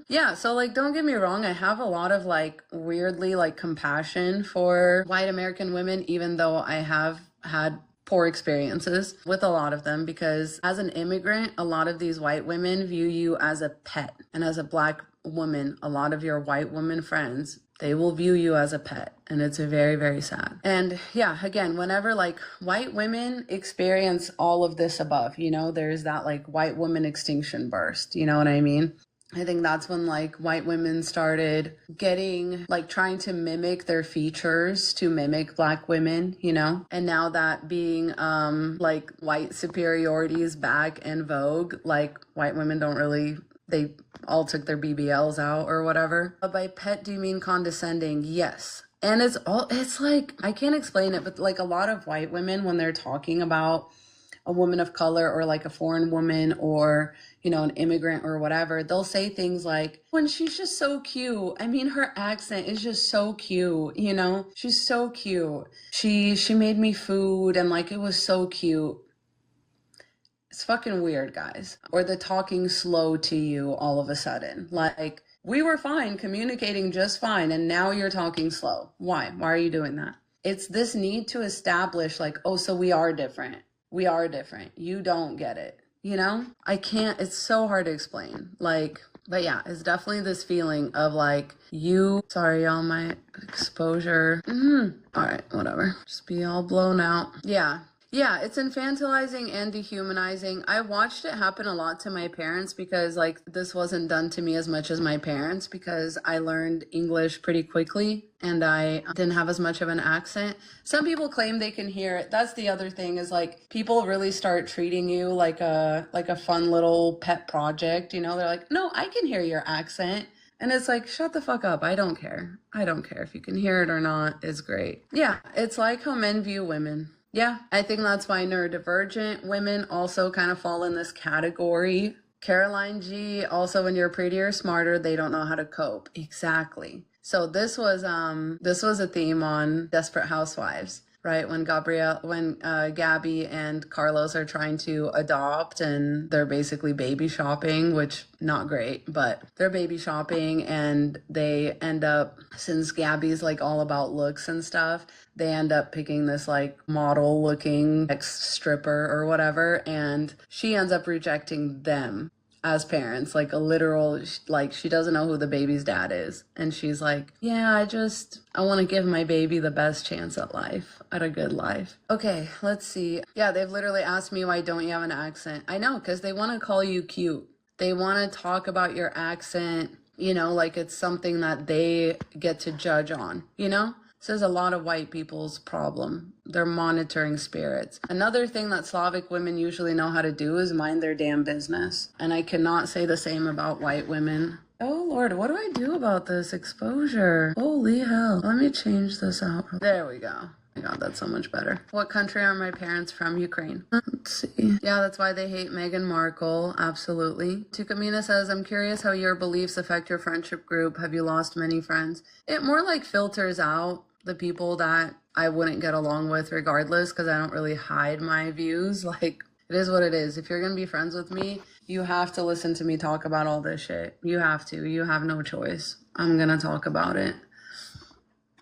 Yeah, so like, don't get me wrong. I have a lot of like weirdly like compassion for white American women, even though I have had poor experiences with a lot of them, because as an immigrant, a lot of these white women view you as a pet. And as a Black woman, a lot of your white woman friends, they will view you as a pet. And it's very, very sad. And yeah, again, whenever like white women experience all of this above, you know, there's that like white woman extinction burst, you know what I mean? I think that's when like white women started getting like trying to mimic their features to mimic Black women, you know? And now that being like white superiority is back in vogue, like white women don't really, they all took their BBLs out or whatever. But by pet, do you mean condescending? Yes. And it's like, I can't explain it, but like a lot of white women, when they're talking about a woman of color or like a foreign woman or, you know, an immigrant or whatever, they'll say things like, when she's just so cute. I mean, her accent is just so cute, you know? She's so cute. She made me food and like it was so cute. It's fucking weird, guys. Or the talking slow to you all of a sudden. Like, we were fine, communicating just fine, and now you're talking slow. Why? Why are you doing that? It's this need to establish, like, oh, so we are different. We are different. You don't get it. You know? I can't, it's so hard to explain. Like, but yeah, it's definitely this feeling of like, sorry, y'all, my exposure. All right, whatever. Just be all blown out. Yeah. Yeah, it's infantilizing and dehumanizing. I watched it happen a lot to my parents because like this wasn't done to me as much as my parents because I learned English pretty quickly and I didn't have as much of an accent. Some people claim they can hear it. That's the other thing is like people really start treating you like a fun little pet project, you know? They're like, "No, I can hear your accent." And it's like, shut the fuck up. I don't care. I don't care if you can hear it or not. It's great. Yeah, it's like how men view women. Yeah, I think that's why neurodivergent women also kind of fall in this category. Caroline G, also when you're prettier, smarter, they don't know how to cope. Exactly. So this was a theme on Desperate Housewives, right? When Gabby and Carlos are trying to adopt and they're basically baby shopping, which not great, but they're baby shopping and they end up, since Gabby's like all about looks and stuff, they end up picking this like model looking ex-stripper or whatever, and she ends up rejecting them as parents, like a literal, like she doesn't know who the baby's dad is. And she's like, yeah, I want to give my baby the best chance at life, at a good life. Okay, let's see. Yeah, they've literally asked me, why don't you have an accent? I know, because they want to call you cute. They want to talk about your accent, you know, like it's something that they get to judge on, you know? This is a lot of white people's problem. They're monitoring spirits. Another thing that Slavic women usually know how to do is mind their damn business. And I cannot say the same about white women. Oh Lord, what do I do about this exposure? Holy hell. Let me change this out. There we go. Oh my God, that's so much better. What country are my parents from? Ukraine. Let's see. Yeah, that's why they hate Meghan Markle. Absolutely. Tukamina says, I'm curious how your beliefs affect your friendship group. Have you lost many friends? It more like filters out the people that I wouldn't get along with regardless, because I don't really hide my views. Like, it is what it is. If you're going to be friends with me, you have to listen to me talk about all this shit. You have to. You have no choice. I'm going to talk about it.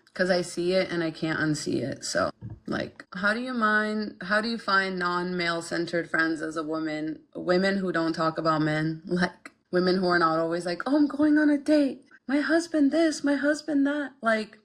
Because I see it and I can't unsee it. So, like, how do you find non-male centered friends as a woman? Women who don't talk about men. Like, women who are not always like, oh, I'm going on a date. My husband this, my husband that. Like,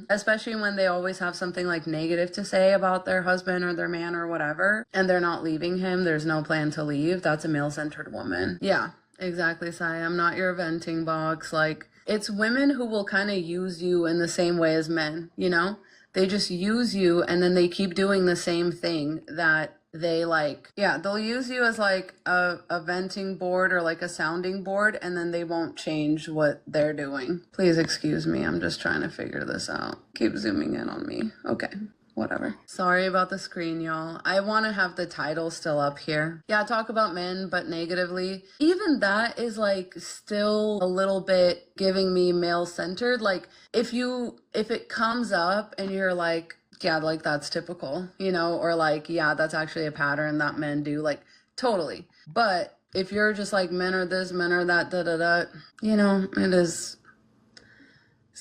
especially when they always have something like negative to say about their husband or their man or whatever, and they're not leaving him, there's no plan to leave. That's a male-centered woman. Yeah, exactly, Sai. I'm not your venting box. Like, it's women who will kind of use you in the same way as men, you know? They just use you and then they keep doing the same thing that they like. Yeah, they'll use you as like a venting board or like a sounding board, and then they won't change what they're doing. Please excuse me, I'm just trying to figure this out. Keep zooming in on me. Okay, whatever. Sorry about the screen, y'all. I want to have the title still up here. Yeah, talk about men, but negatively. Even that is like still a little bit giving me male-centered. Like, if it comes up and you're like, yeah, like that's typical, you know, or like, yeah, that's actually a pattern that men do, like, totally. But if you're just like, men are this, men are that, you know, it's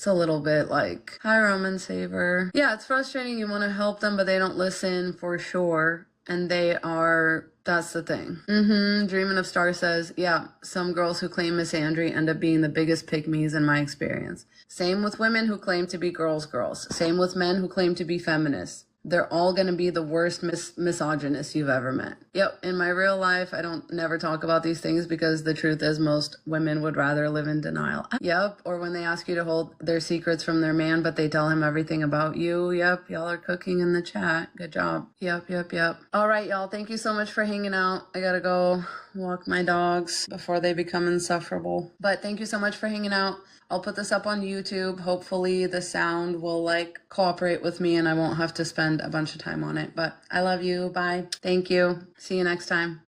a little bit like, hi, Roman Saver. Yeah, it's frustrating. You want to help them, but they don't listen for sure. And that's the thing. Dreamin' of Star says, yeah, some girls who claim misandry end up being the biggest pygmies in my experience. Same with women who claim to be girls. Same with men who claim to be feminists. they're all going to be the worst misogynists you've ever met. Yep, in my real life, I don't never talk about these things because the truth is most women would rather live in denial. Yep, or when they ask you to hold their secrets from their man, but they tell him everything about you. Yep, y'all are cooking in the chat. Good job. Yep. All right, y'all, thank you so much for hanging out. I gotta go walk my dogs before they become insufferable. But thank you so much for hanging out. I'll put this up on YouTube. Hopefully the sound will like cooperate with me and I won't have to spend a bunch of time on it. But I love you. Bye. Thank you. See you next time.